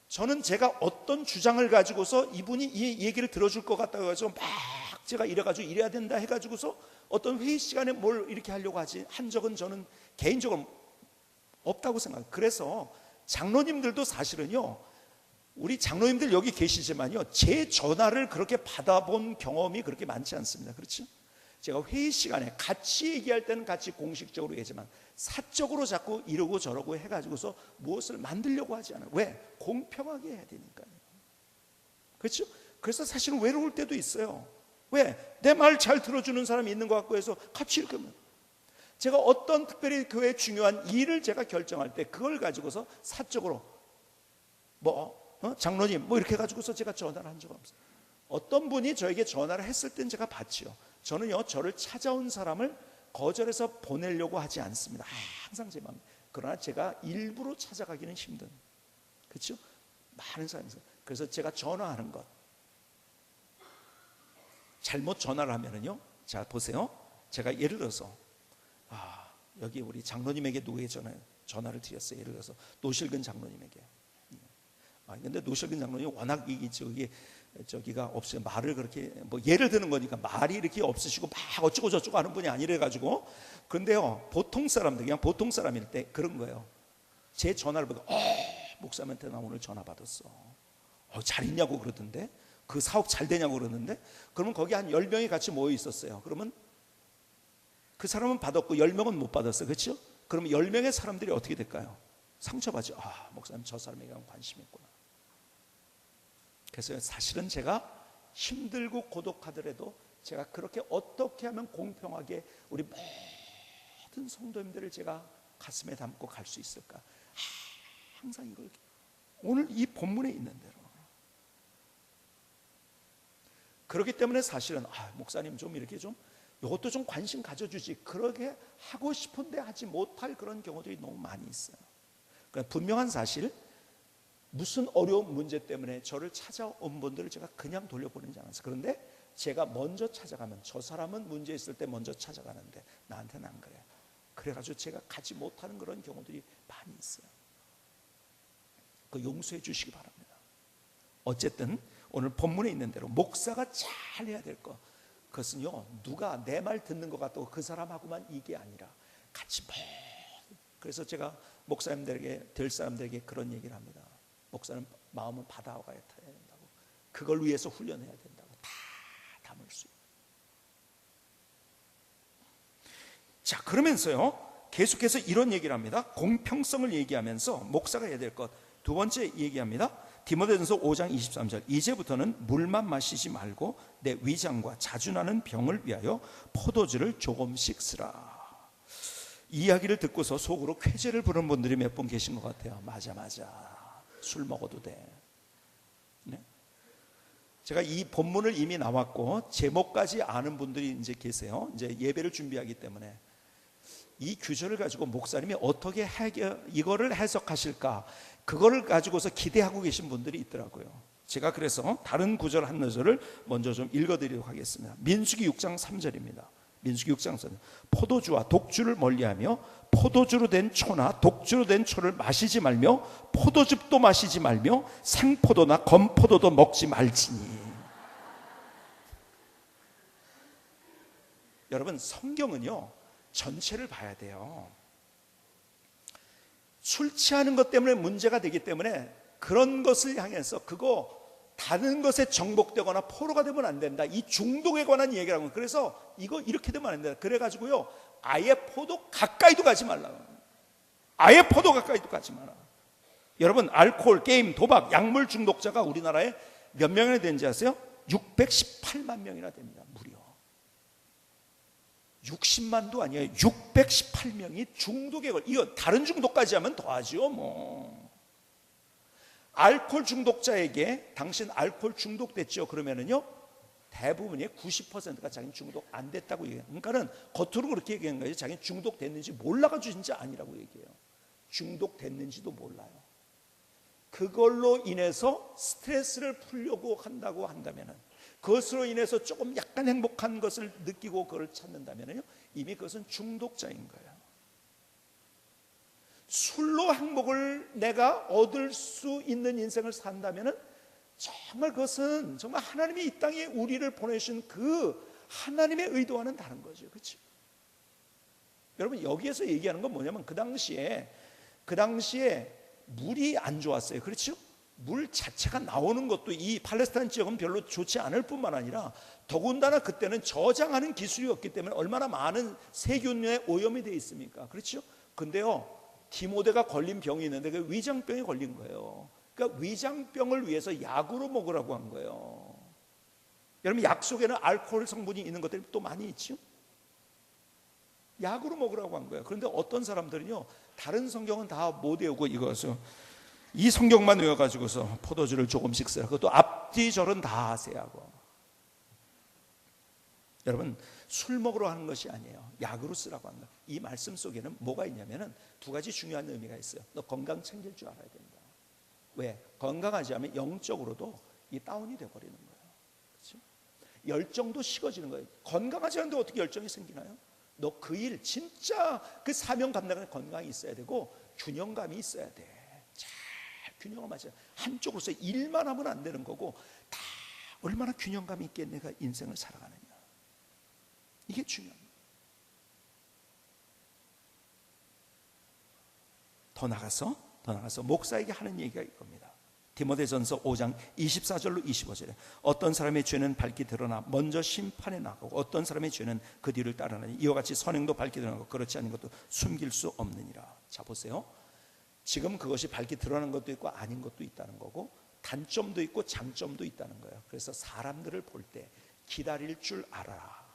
저는 제가 어떤 주장을 가지고서 이분이 이 얘기를 들어줄 것 같다고 해서 막 제가 이래가지고 이래야 된다 해가지고서 어떤 회의 시간에 뭘 이렇게 하려고 한 적은 저는 개인적으로 없다고 생각해요. 그래서 장로님들도 사실은요, 우리 장로님들 여기 계시지만요, 제 전화를 그렇게 받아본 경험이 그렇게 많지 않습니다. 그렇죠? 제가 회의 시간에 같이 얘기할 때는 같이 공식적으로 얘기하지만 사적으로 자꾸 이러고 저러고 해가지고서 무엇을 만들려고 하지 않아요. 왜? 공평하게 해야 되니까요. 그렇죠? 그래서 사실은 외로울 때도 있어요. 왜? 내 말 잘 들어주는 사람이 있는 것 같고 해서 같이 이렇게 하면 제가 어떤 특별히 교회의 중요한 일을 제가 결정할 때 그걸 가지고서 사적으로 장로님 이렇게 가지고서 제가 전화를 한 적 없어요. 어떤 분이 저에게 전화를 했을 땐 제가 받지요. 저는요, 저를 찾아온 사람을 거절해서 보내려고 하지 않습니다. 항상 제 마음. 그러나 제가 일부러 찾아가기는 힘든. 그렇죠? 많은 사람이 있어요. 그래서 제가 전화하는 것. 잘못 전화를 하면은요, 자 보세요. 제가 예를 들어서 여기 우리 장로님에게 누구에게 전화를 드렸어요. 예를 들어서 노실근 장로님에게. 근데 노실근 장로님이 워낙 저기가 없어요. 말을 그렇게 예를 드는 거니까 말이 이렇게 없으시고 막 어쩌고 저쩌고 하는 분이 아니래 가지고. 그런데요, 보통 사람들 그냥 보통 사람일 때 그런 거예요. 제 전화를 보고 목사님한테 나 오늘 전화 받았어. 잘 있냐고 그러던데. 그 사업 잘 되냐고 그러는데. 그러면 거기 한 10명이 같이 모여 있었어요. 그러면 그 사람은 받았고 10명은 못 받았어요. 그렇죠? 그러면 10명의 사람들이 어떻게 될까요? 상처받죠. 목사님 저 사람에게 관심이 있구나. 그래서 사실은 제가 힘들고 고독하더라도 제가 그렇게 어떻게 하면 공평하게 우리 모든 성도님들을 제가 가슴에 담고 갈 수 있을까? 항상 이걸 오늘 이 본문에 있는 대로. 그렇기 때문에 사실은 목사님 좀 이렇게 좀 이것도 좀 관심 가져주지. 그러게 하고 싶은데 하지 못할 그런 경우들이 너무 많이 있어요. 그러니까 분명한 사실, 무슨 어려운 문제 때문에 저를 찾아온 분들을 제가 그냥 돌려보내지 않았어요. 그런데 제가 먼저 찾아가면 저 사람은 문제 있을 때 먼저 찾아가는데 나한테는 안 그래. 그래가지고 제가 가지 못하는 그런 경우들이 많이 있어요. 그 용서해 주시기 바랍니다. 어쨌든 오늘 본문에 있는 대로 목사가 잘 해야 될 것, 그것은요, 누가 내 말 듣는 것 같다고 그 사람하고만 이게 아니라 같이 그래서 제가 목사님들에게, 될 사람들에게 그런 얘기를 합니다. 목사는 마음은 받아가야 된다고, 그걸 위해서 훈련해야 된다고, 다 담을 수 있고. 자, 그러면서요 계속해서 이런 얘기를 합니다. 공평성을 얘기하면서 목사가 해야 될 것, 두 번째 얘기합니다. 디모데전서 5장 23절, 이제부터는 물만 마시지 말고 내 위장과 자주 나는 병을 위하여 포도주를 조금씩 쓰라. 이 이야기를 듣고서 속으로 쾌재를 부르는 분들이 몇 분 계신 것 같아요. 맞아, 술 먹어도 돼. 네? 제가 이 본문을 이미 나왔고 제목까지 아는 분들이 이제 계세요. 이제 예배를 준비하기 때문에 이 규절을 가지고 목사님이 어떻게 이거를 해석하실까, 그거를 가지고서 기대하고 계신 분들이 있더라고요. 제가 그래서 다른 구절 한 구절을 먼저 좀 읽어드리도록 하겠습니다. 민수기 6장 3절입니다. 민수기 6장 3절. 포도주와 독주를 멀리하며 포도주로 된 초나 독주로 된 초를 마시지 말며 포도즙도 마시지 말며 생포도나 건포도도 먹지 말지니. 여러분, 성경은요 전체를 봐야 돼요. 술 취하는 것 때문에 문제가 되기 때문에 그런 것을 향해서 그거 다른 것에 정복되거나 포로가 되면 안 된다, 이 중독에 관한 얘기를 하고, 그래서 이거 이렇게 되면 안 된다, 그래가지고요 아예 포도 가까이도 가지 말라. 아예 포도 가까이도 가지 마라. 여러분, 알코올, 게임, 도박, 약물 중독자가 우리나라에 몇 명이나 되는지 아세요? 618만 명이나 됩니다. 무려 60만도 아니에요. 618명이 중독에 이거 다른 중독까지 하면 더하죠 뭐. 알코올 중독자에게 당신 알코올 중독됐죠 그러면은요 대부분이 90%가 자기는 중독 안 됐다고 얘기해요. 그러니까는 겉으로 그렇게 얘기하는 거예요. 자기는 중독됐는지 몰라가지고 진짜 아니라고 얘기해요. 중독됐는지도 몰라요. 그걸로 인해서 스트레스를 풀려고 한다고 한다면은, 그것으로 인해서 조금 약간 행복한 것을 느끼고 그걸 찾는다면요 이미 그것은 중독자인 거예요. 술로 행복을 내가 얻을 수 있는 인생을 산다면은 정말 그것은 정말 하나님이 이 땅에 우리를 보내신 그 하나님의 의도와는 다른 거죠. 그렇죠? 여러분, 여기에서 얘기하는 건 뭐냐면 그 당시에 물이 안 좋았어요. 그렇죠? 물 자체가 나오는 것도 이 팔레스타인 지역은 별로 좋지 않을 뿐만 아니라 더군다나 그때는 저장하는 기술이 없기 때문에 얼마나 많은 세균에 오염이 되어 있습니까? 그렇죠? 근데요 디모데가 걸린 병이 있는데 그 위장병이 걸린 거예요. 그러니까 위장병을 위해서 약으로 먹으라고 한 거예요. 여러분, 약 속에는 알코올 성분이 있는 것들이 또 많이 있죠. 약으로 먹으라고 한 거예요. 그런데 어떤 사람들은요 다른 성경은 다 못 외우고 이거서 이 성경만 외워가지고서 포도주를 조금씩 쓰라. 그것도 앞뒤절은 다 하세요하고. 여러분, 술 먹으러 하는 것이 아니에요. 약으로 쓰라고 한다. 이 말씀 속에는 뭐가 있냐면은 두 가지 중요한 의미가 있어요. 너 건강 챙길 줄 알아야 된다. 왜? 건강하지 않으면 영적으로도 이 다운이 돼버리는 거예요. 그렇죠? 열정도 식어지는 거예요. 건강하지 않은데 어떻게 열정이 생기나요? 너 그 일 진짜 그 사명 감당하는 건강이 있어야 되고 균형감이 있어야 돼. 잘 균형을 맞춰야. 한쪽으로서 일만 하면 안 되는 거고, 다 얼마나 균형감이 있게 내가 인생을 살아가느냐, 이게 중요합니다. 더 나가서 목사에게 하는 얘기가 이겁니다. 디모데전서 5장 24절로 25절에 어떤 사람의 죄는 밝히 드러나 먼저 심판에 나가고 어떤 사람의 죄는 그 뒤를 따르나니 이와 같이 선행도 밝히 드러나고 그렇지 않은 것도 숨길 수 없느니라. 자, 보세요. 지금 그것이 밝히 드러나는 것도 있고 아닌 것도 있다는 거고, 단점도 있고 장점도 있다는 거예요. 그래서 사람들을 볼 때 기다릴 줄 알아라.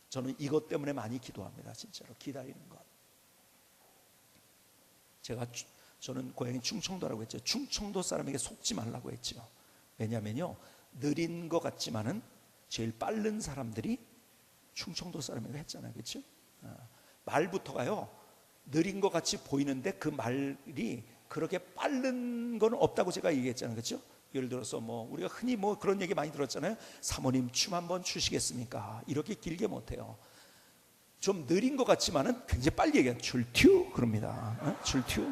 저는 이것 때문에 많이 기도합니다. 진짜로 기다리는 것. 저는 고향이 충청도라고 했죠. 충청도 사람에게 속지 말라고 했죠. 왜냐하면요 느린 것 같지만은 제일 빠른 사람들이 충청도 사람이라고 했잖아요. 그렇죠? 말부터가요 느린 것 같이 보이는데 그 말이 그렇게 빠른 건 없다고 제가 얘기했잖아요. 그렇죠? 예를 들어서 뭐 우리가 흔히 뭐 그런 얘기 많이 들었잖아요. 사모님 춤 한번 추시겠습니까? 이렇게 길게 못해요. 좀 느린 것 같지만은 굉장히 빨리 얘기해요. 출튜 그럽니다. 출튜.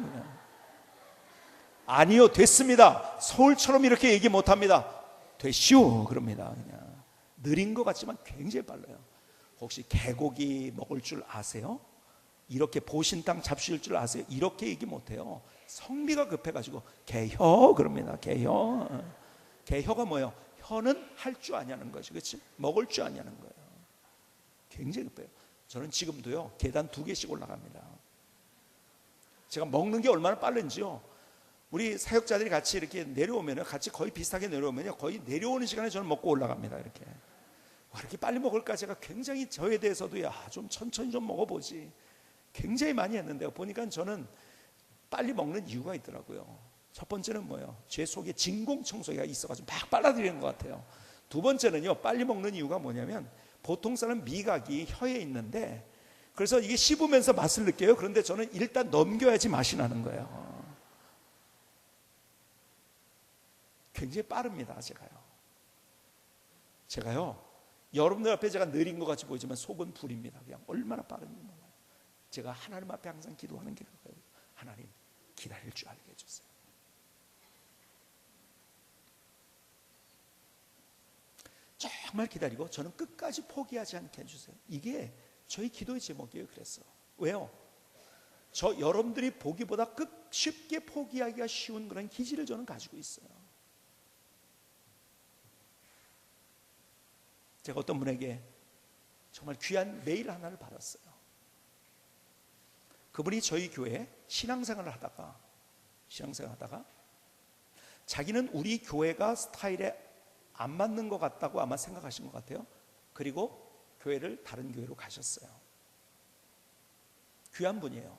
아니요, 됐습니다. 서울처럼 이렇게 얘기 못합니다. 되시오 그럽니다. 그냥 느린 것 같지만 굉장히 빨라요. 혹시 개고기 먹을 줄 아세요? 이렇게 보신 땅 잡수실 줄 아세요? 이렇게 얘기 못해요. 성미가 급해가지고 개혀 그럽니다. 개혀. 개혀가 뭐예요? 혀는 할 줄 아냐는 거지, 그렇지? 먹을 줄 아냐는 거예요. 굉장히 급해요. 저는 지금도요 계단 2개씩 올라갑니다. 제가 먹는 게 얼마나 빠른지요. 우리 사역자들이 같이 이렇게 내려오면, 같이 거의 비슷하게 내려오면요, 거의 내려오는 시간에 저는 먹고 올라갑니다. 이렇게. 와, 이렇게 빨리 먹을까? 제가 굉장히 저에 대해서도 좀 천천히 좀 먹어보지 굉장히 많이 했는데요, 보니까 저는 빨리 먹는 이유가 있더라고요. 첫 번째는 뭐예요? 제 속에 진공청소기가 있어가지고 막 빨아들이는 것 같아요. 두 번째는요, 빨리 먹는 이유가 뭐냐면, 보통 사람 미각이 혀에 있는데, 그래서 이게 씹으면서 맛을 느껴요. 그런데 저는 일단 넘겨야지 맛이 나는 거예요. 굉장히 빠릅니다. 제가요 여러분들 앞에 제가 느린 것 같이 보이지만 속은 불입니다. 그냥 얼마나 빠른지 몰라요. 제가 하나님 앞에 항상 기도하는 게 그거예요. 하나님, 기다릴 줄 알게 해주세요. 정말 기다리고 저는 끝까지 포기하지 않게 해주세요. 이게 저희 기도의 제목이에요. 그래서 왜요? 저 여러분들이 보기보다 쉽게 포기하기가 쉬운 그런 기질을 저는 가지고 있어요. 제가 어떤 분에게 정말 귀한 메일 하나를 받았어요. 그분이 저희 교회에 신앙생활을 하다가 자기는 우리 교회가 스타일에 안 맞는 것 같다고 아마 생각하신 것 같아요. 그리고 교회를 다른 교회로 가셨어요. 귀한 분이에요.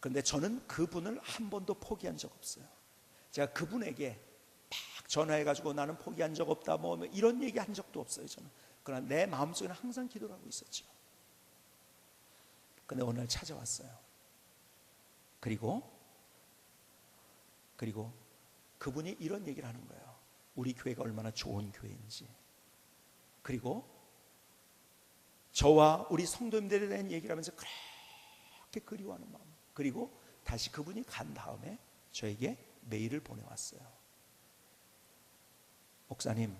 그런데 저는 그분을 한 번도 포기한 적 없어요. 제가 그분에게 막 전화해가지고 나는 포기한 적 없다 뭐 이런 얘기 한 적도 없어요. 저는. 그러나 내 마음속에는 항상 기도를 하고 있었죠. 근데 어느 날 찾아왔어요. 그리고 그분이 이런 얘기를 하는 거예요. 우리 교회가 얼마나 좋은 교회인지, 그리고 저와 우리 성도님들에 대한 얘기를 하면서 그렇게 그리워하는 마음, 그리고 다시 그분이 간 다음에 저에게 메일을 보내왔어요. 목사님,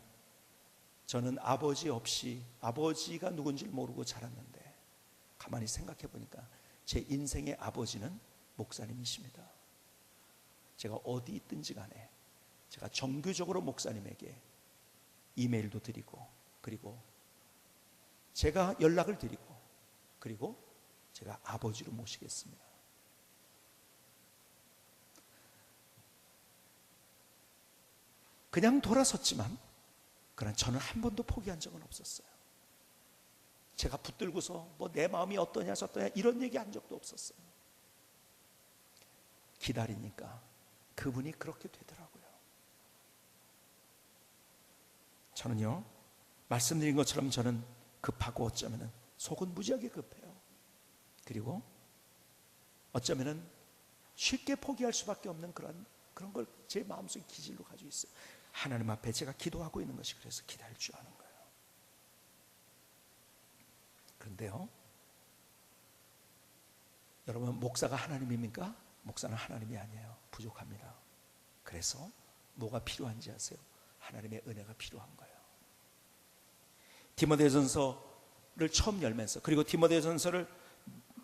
저는 아버지 없이, 아버지가 누군지 모르고 자랐는데 가만히 생각해 보니까 제 인생의 아버지는 목사님이십니다. 제가 어디 있든지 간에 제가 정규적으로 목사님에게 이메일도 드리고, 그리고 제가 연락을 드리고, 그리고 제가 아버지로 모시겠습니다. 그냥 돌아섰지만, 그러나 저는 한 번도 포기한 적은 없었어요. 제가 붙들고서 뭐 내 마음이 어떠냐 저떠냐 이런 얘기 한 적도 없었어요. 기다리니까 그분이 그렇게 되더라고요. 저는요, 말씀드린 것처럼 저는 급하고 어쩌면 속은 무지하게 급해요. 그리고 어쩌면 쉽게 포기할 수밖에 없는 그런 걸 제 마음속에 기질로 가지고 있어요. 하나님 앞에 제가 기도하고 있는 것이 그래서 기다릴 줄 아는 거예요. 그런데요, 여러분, 목사가 하나님입니까? 목사는 하나님이 아니에요. 부족합니다. 그래서 뭐가 필요한지 아세요? 하나님의 은혜가 필요한 거예요. 디모데전서를 처음 열면서, 그리고 디모데전서를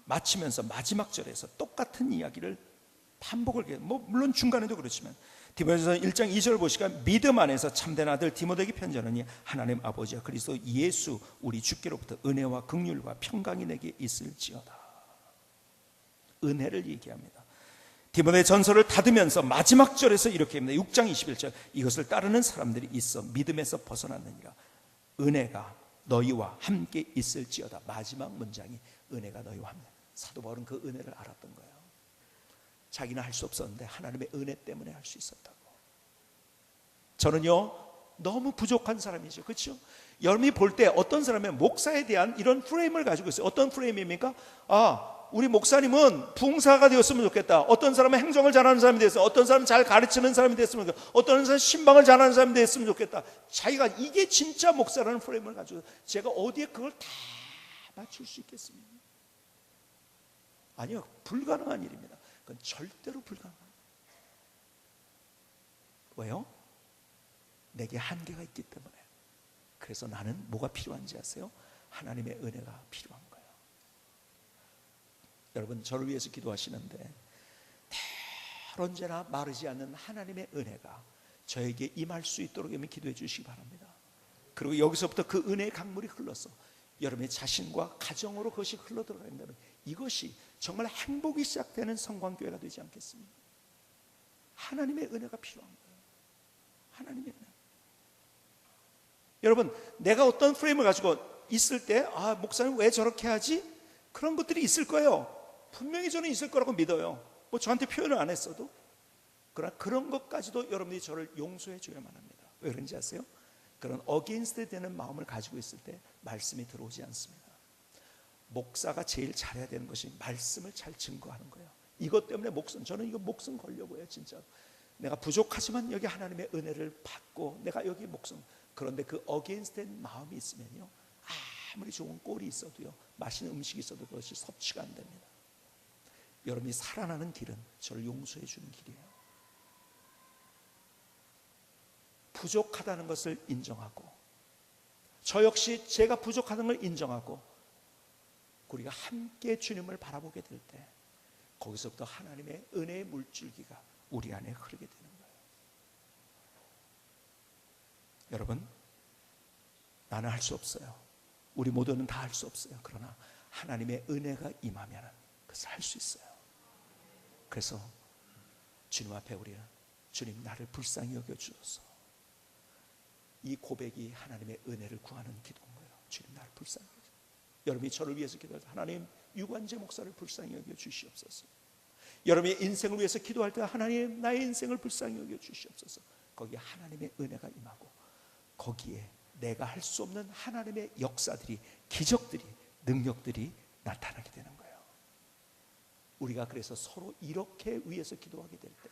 마치면서 마지막 절에서 똑같은 이야기를 반복을 해요. 물론 중간에도 그렇지만 디모데전서 1장 2절 보시니까 믿음 안에서 참된 아들 디모데에게 편지하노니 하나님 아버지와 그리스도 예수 우리 주께로부터 은혜와 긍휼과 평강이 내게 있을지어다. 은혜를 얘기합니다. 디모데 전서를 닫으면서 마지막 절에서 이렇게 합니다. 6장 21절, 이것을 따르는 사람들이 있어 믿음에서 벗어났느니라. 은혜가 너희와 함께 있을지어다. 마지막 문장이 은혜가 너희와 함께. 사도 바울은 그 은혜를 알았던 거예요. 자기는 할 수 없었는데 하나님의 은혜 때문에 할 수 있었다고. 저는요, 너무 부족한 사람이죠. 그렇죠? 여러분이 볼 때 어떤 사람의 목사에 대한 이런 프레임을 가지고 있어요. 어떤 프레임입니까? 우리 목사님은 부흥사가 되었으면 좋겠다. 어떤 사람은 행정을 잘하는 사람이 됐으면, 어떤 사람은 잘 가르치는 사람이 됐으면 좋겠다. 어떤 사람은 신방을 잘하는 사람이 됐으면 좋겠다. 자기가 이게 진짜 목사라는 프레임을 가지고 제가 어디에 그걸 다 맞출 수 있겠습니까? 아니요, 불가능한 일입니다. 그건 절대로 불가능합니다. 왜요? 내게 한계가 있기 때문에. 그래서 나는 뭐가 필요한지 아세요? 하나님의 은혜가 필요한 거예요. 여러분, 저를 위해서 기도하시는데 늘 언제나 마르지 않는 하나님의 은혜가 저에게 임할 수 있도록 여러분 기도해 주시기 바랍니다. 그리고 여기서부터 그 은혜의 강물이 흘러서 여러분의 자신과 가정으로 그것이 흘러들어간다면 이것이 정말 행복이 시작되는 성광교회가 되지 않겠습니까? 하나님의 은혜가 필요한 거예요. 하나님의 은혜. 여러분, 내가 어떤 프레임을 가지고 있을 때 목사님 왜 저렇게 하지? 그런 것들이 있을 거예요. 분명히 저는 있을 거라고 믿어요. 뭐 저한테 표현을 안 했어도. 그러나 그런 것까지도 여러분들이 저를 용서해 줘야만 합니다. 왜 그런지 아세요? 그런 어게인스트 되는 마음을 가지고 있을 때 말씀이 들어오지 않습니다. 목사가 제일 잘해야 되는 것이 말씀을 잘 증거하는 거예요. 이것 때문에 저는 이거 목숨 걸려고 해요. 진짜로. 내가 부족하지만 여기 하나님의 은혜를 받고 내가 여기 목숨. 그런데 그 어게인스트 된 마음이 있으면요, 아무리 좋은 꼴이 있어도요, 맛있는 음식이 있어도 그것이 섭취가 안 됩니다. 여러분이 살아나는 길은 저를 용서해 주는 길이에요. 부족하다는 것을 인정하고, 저 역시 제가 부족하다는 걸 인정하고, 우리가 함께 주님을 바라보게 될 때 거기서부터 하나님의 은혜의 물줄기가 우리 안에 흐르게 되는 거예요. 여러분, 나는 할 수 없어요. 우리 모두는 다 할 수 없어요. 그러나 하나님의 은혜가 임하면 그것을 할 수 있어요. 그래서 주님 앞에 우리는 주님 나를 불쌍히 여겨주소서, 이 고백이 하나님의 은혜를 구하는 기도인 거예요. 주님 나를 불쌍히 여겨주소서. 여러분이 저를 위해서 기도할 때 하나님 유관재 목사를 불쌍히 여겨주시옵소서. 여러분의 인생을 위해서 기도할 때 하나님 나의 인생을 불쌍히 여겨주시옵소서. 거기에 하나님의 은혜가 임하고 거기에 내가 할 수 없는 하나님의 역사들이, 기적들이, 능력들이 나타나게 되는 거예요. 우리가 그래서 서로 이렇게 위해서 기도하게 될 때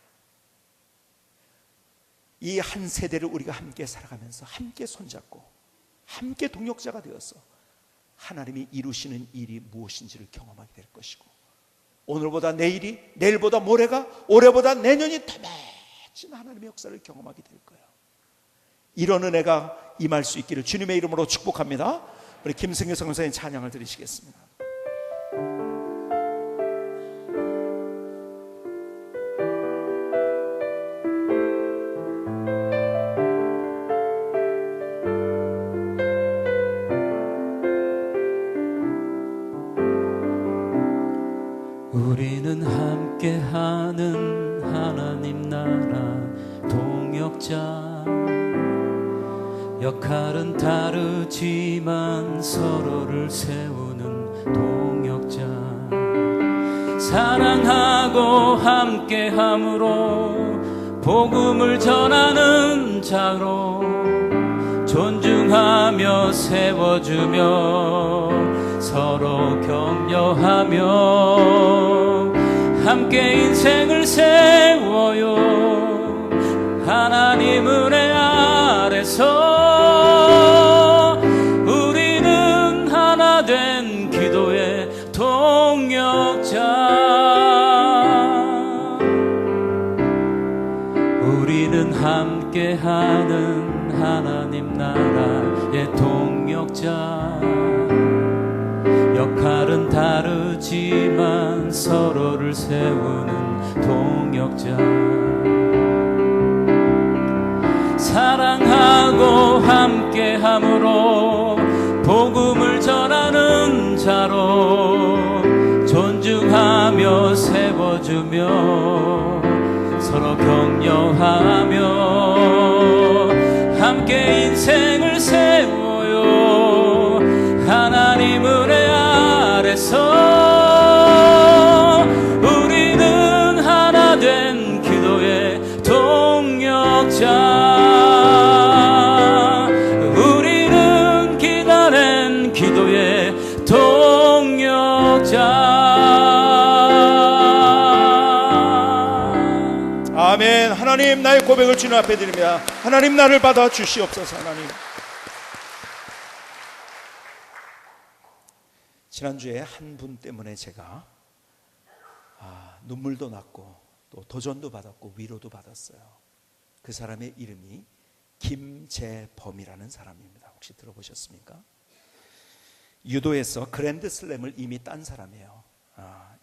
이 한 세대를 우리가 함께 살아가면서 함께 손잡고 함께 동역자가 되어서 하나님이 이루시는 일이 무엇인지를 경험하게 될 것이고, 오늘보다 내일이, 내일보다 모레가, 올해보다 내년이 더 멋진 하나님의 역사를 경험하게 될 거예요. 이런 은혜가 임할 수 있기를 주님의 이름으로 축복합니다. 우리 김승규 선교사님 찬양을 드리시겠습니다. 우리는 함께하는 하나님 나라 동역자, 역할은 다르지만 서로를 세우는 동역자, 사랑하고 함께함으로 복음을 전하는 자로 존중하며 세워주며 서로 격려하며 함께 인생을 세워요. 하나님 은혜 아래서 우리는 하나 된 기도의 동역자, 우리는 함께하는 하나님 나라의 동역자, 역할은 다르지만 서로를 세우는 동역자, 사랑하고 함께함으로 복음을 전하는 자로 존중하며 세워주며 서로 격려하며 함께 인생을 세워요. 하나님 은혜 아래서 우리는 하나 된 기도의 동역자, 우리는 기다린 기도의 동역자. 아멘. 하나님 나의 고백을 주님 앞에 드립니다. 하나님 나를 받아 주시옵소서. 하나님, 지난주에 한 분 때문에 제가 눈물도 났고 또 도전도 받았고 위로도 받았어요. 그 사람의 이름이 김재범이라는 사람입니다. 혹시 들어보셨습니까? 유도에서 그랜드슬램을 이미 딴 사람이에요.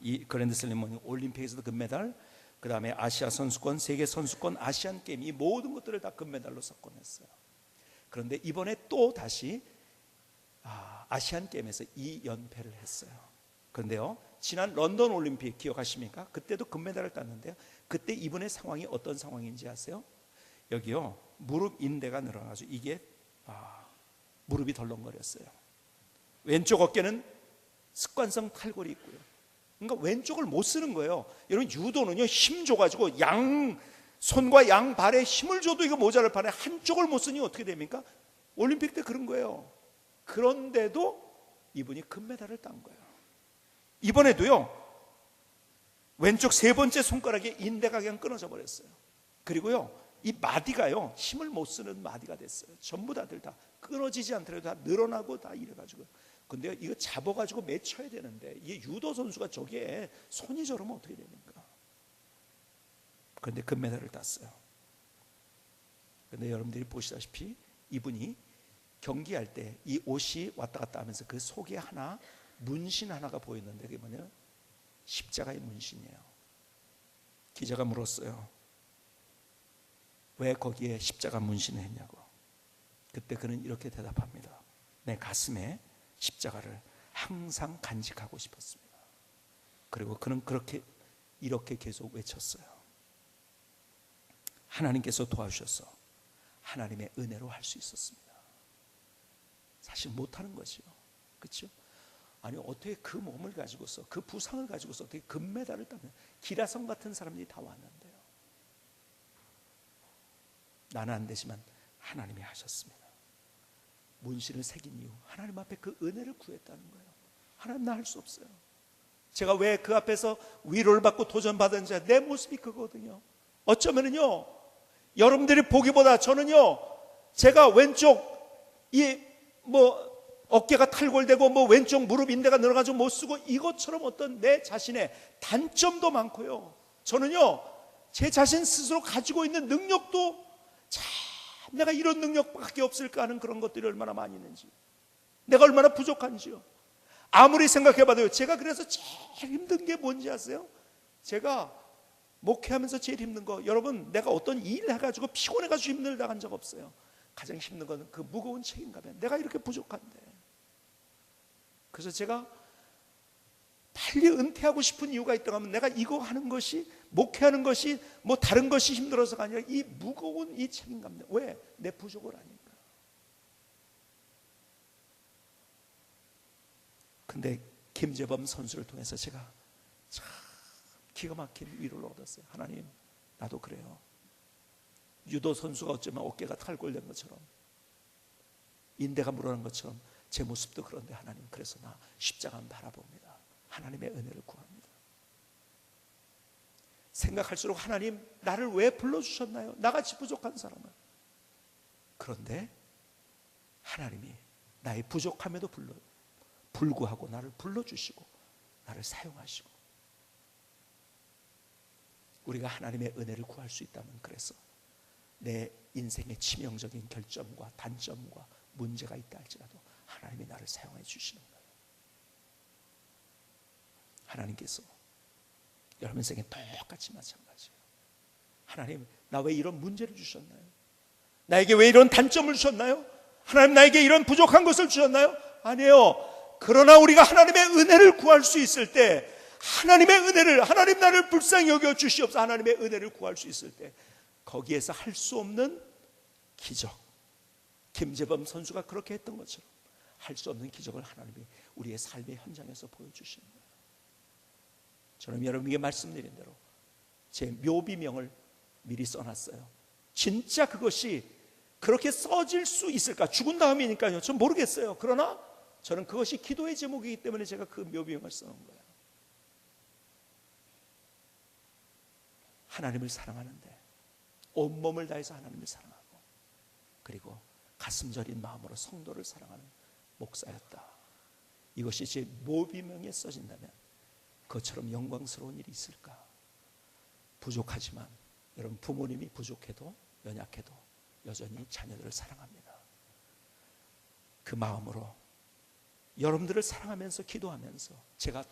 이 그랜드슬램은 올림픽에서도 금메달, 그 다음에 아시아 선수권, 세계 선수권, 아시안 게임, 이 모든 것들을 다 금메달로 석권했어요. 그런데 이번에 또 다시 아시안 게임에서 2연패를 했어요. 그런데요, 지난 런던 올림픽 기억하십니까? 그때도 금메달을 땄는데요, 그때 이번의 상황이 어떤 상황인지 아세요? 여기요, 무릎 인대가 늘어나가지고 이게 무릎이 덜렁거렸어요. 왼쪽 어깨는 습관성 탈골이 있고요. 그러니까 왼쪽을 못 쓰는 거예요. 여러분, 유도는요, 힘 줘가지고 양 손과 양 발에 힘을 줘도 이거 모자랄 판에 한쪽을 못 쓰니 어떻게 됩니까? 올림픽 때 그런 거예요. 그런데도 이분이 금메달을 딴 거예요. 이번에도요, 왼쪽 세 번째 손가락에 인대가 그냥 끊어져 버렸어요. 그리고요, 이 마디가요, 힘을 못 쓰는 마디가 됐어요. 전부 다들 다 끊어지지 않더라도 다 늘어나고 다 이래가지고. 근데 이거 잡아가지고 맺혀야 되는데, 이게 유도 선수가 저게 손이 저러면 어떻게 됩니까? 그런데 금메달을 땄어요. 그런데 여러분들이 보시다시피 이분이 경기할 때 이 옷이 왔다 갔다 하면서 그 속에 하나, 문신 하나가 보였는데 그게 뭐냐면 십자가의 문신이에요. 기자가 물었어요. 왜 거기에 십자가 문신을 했냐고. 그때 그는 이렇게 대답합니다. 내 가슴에 십자가를 항상 간직하고 싶었습니다. 그리고 그는 이렇게 계속 외쳤어요. 하나님께서 도와주셔서 하나님의 은혜로 할 수 있었습니다. 사실 못하는 거죠. 그렇죠? 아니, 어떻게 그 몸을 가지고서, 그 부상을 가지고서 어떻게 금메달을 따면, 기라성 같은 사람들이 다 왔는데요. 나는 안 되지만 하나님이 하셨습니다. 문신을 새긴 이유, 하나님 앞에 그 은혜를 구했다는 거예요. 하나님, 나 할 수 없어요. 제가 왜 그 앞에서 위로를 받고 도전받은지 내 모습이 그거거든요. 어쩌면은요, 여러분들이 보기보다 저는요, 제가 왼쪽 어깨가 탈골되고 왼쪽 무릎 인대가 늘어가지고 못 쓰고 이것처럼 어떤 내 자신의 단점도 많고요. 저는요, 제 자신 스스로 가지고 있는 능력도 참 내가 이런 능력밖에 없을까 하는 그런 것들이 얼마나 많이 있는지, 내가 얼마나 부족한지요. 아무리 생각해봐도요, 제가 그래서 제일 힘든 게 뭔지 아세요? 제가 목회하면서 제일 힘든 거, 여러분, 내가 어떤 일을 해가지고 피곤해가지고 힘들다 한 적 없어요. 가장 힘든 건 그 무거운 책임감에 내가 이렇게 부족한데. 그래서 제가 빨리 은퇴하고 싶은 이유가 있다고 하면, 내가 이거 하는 것이, 목회하는 것이 다른 것이 힘들어서가 아니라 이 무거운 이 책임감. 왜? 내 부족을 아니까. 근데 김재범 선수를 통해서 제가 참 기가 막힌 위로를 얻었어요. 하나님, 나도 그래요. 유도 선수가 어쩌면 어깨가 탈골된 것처럼, 인대가 물어난 것처럼 제 모습도 그런데, 하나님, 그래서 나 십자가만 바라봅니다. 하나님의 은혜를 구합니다. 생각할수록, 하나님, 나를 왜 불러주셨나요? 나같이 부족한 사람을. 그런데 하나님이 나의 부족함에도 불구하고 나를 불러주시고 나를 사용하시고, 우리가 하나님의 은혜를 구할 수 있다면, 그래서 내 인생의 치명적인 결점과 단점과 문제가 있다 할지라도 하나님이 나를 사용해 주시는 거예요. 하나님께서 여러분 인생에 똑같이 마찬가지예요. 하나님, 나 왜 이런 문제를 주셨나요? 나에게 왜 이런 단점을 주셨나요? 하나님, 나에게 이런 부족한 것을 주셨나요? 아니에요. 그러나 우리가 하나님의 은혜를 구할 수 있을 때, 하나님의 은혜를, 하나님 나를 불쌍히 여겨 주시옵소서, 하나님의 은혜를 구할 수 있을 때, 거기에서 할 수 없는 기적, 김재범 선수가 그렇게 했던 것처럼 할 수 없는 기적을 하나님이 우리의 삶의 현장에서 보여주시는 거예요. 저는 여러분에게 말씀드린 대로 제 묘비명을 미리 써놨어요. 진짜 그것이 그렇게 써질 수 있을까? 죽은 다음이니까요. 전 모르겠어요. 그러나 저는 그것이 기도의 제목이기 때문에 제가 그 묘비명을 써놓은 거예요. 하나님을 사랑하는데 온몸을 다해서 하나님을 사랑하고, 그리고 가슴 저린 마음으로 성도를 사랑하는 목사였다. 이것이 제 묘비명에 써진다면 그것처럼 영광스러운 일이 있을까? 부족하지만 여러분 부모님이 부족해도 연약해도 여전히 자녀들을 사랑합니다. 그 마음으로 여러분들을 사랑하면서 기도하면서 제가 다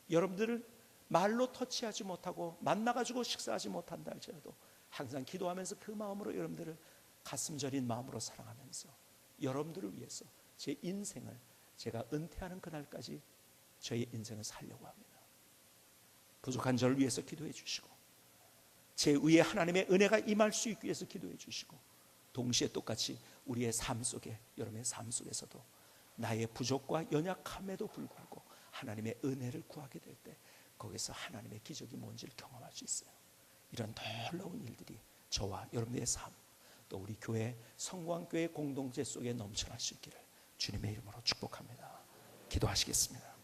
여러분들을 말로 터치하지 못하고 만나가지고 식사하지 못한다 할지라도 항상 기도하면서 그 마음으로 여러분들을 가슴 저린 마음으로 사랑하면서 여러분들을 위해서 제 인생을 제가 은퇴하는 그날까지 저의 인생을 살려고 합니다. 부족한 저를 위해서 기도해 주시고 제 위에 하나님의 은혜가 임할 수 있기 위해서 기도해 주시고 동시에 똑같이 우리의 삶 속에 여러분의 삶 속에서도 나의 부족과 연약함에도 불구하고 하나님의 은혜를 구하게 될 때 거기서 하나님의 기적이 뭔지를 경험할 수 있어요. 이런 놀라운 일들이 저와 여러분의 삶 또 우리 교회 성광교회 공동체 속에 넘쳐날 수 있기를 주님의 이름으로 축복합니다. 기도하시겠습니다.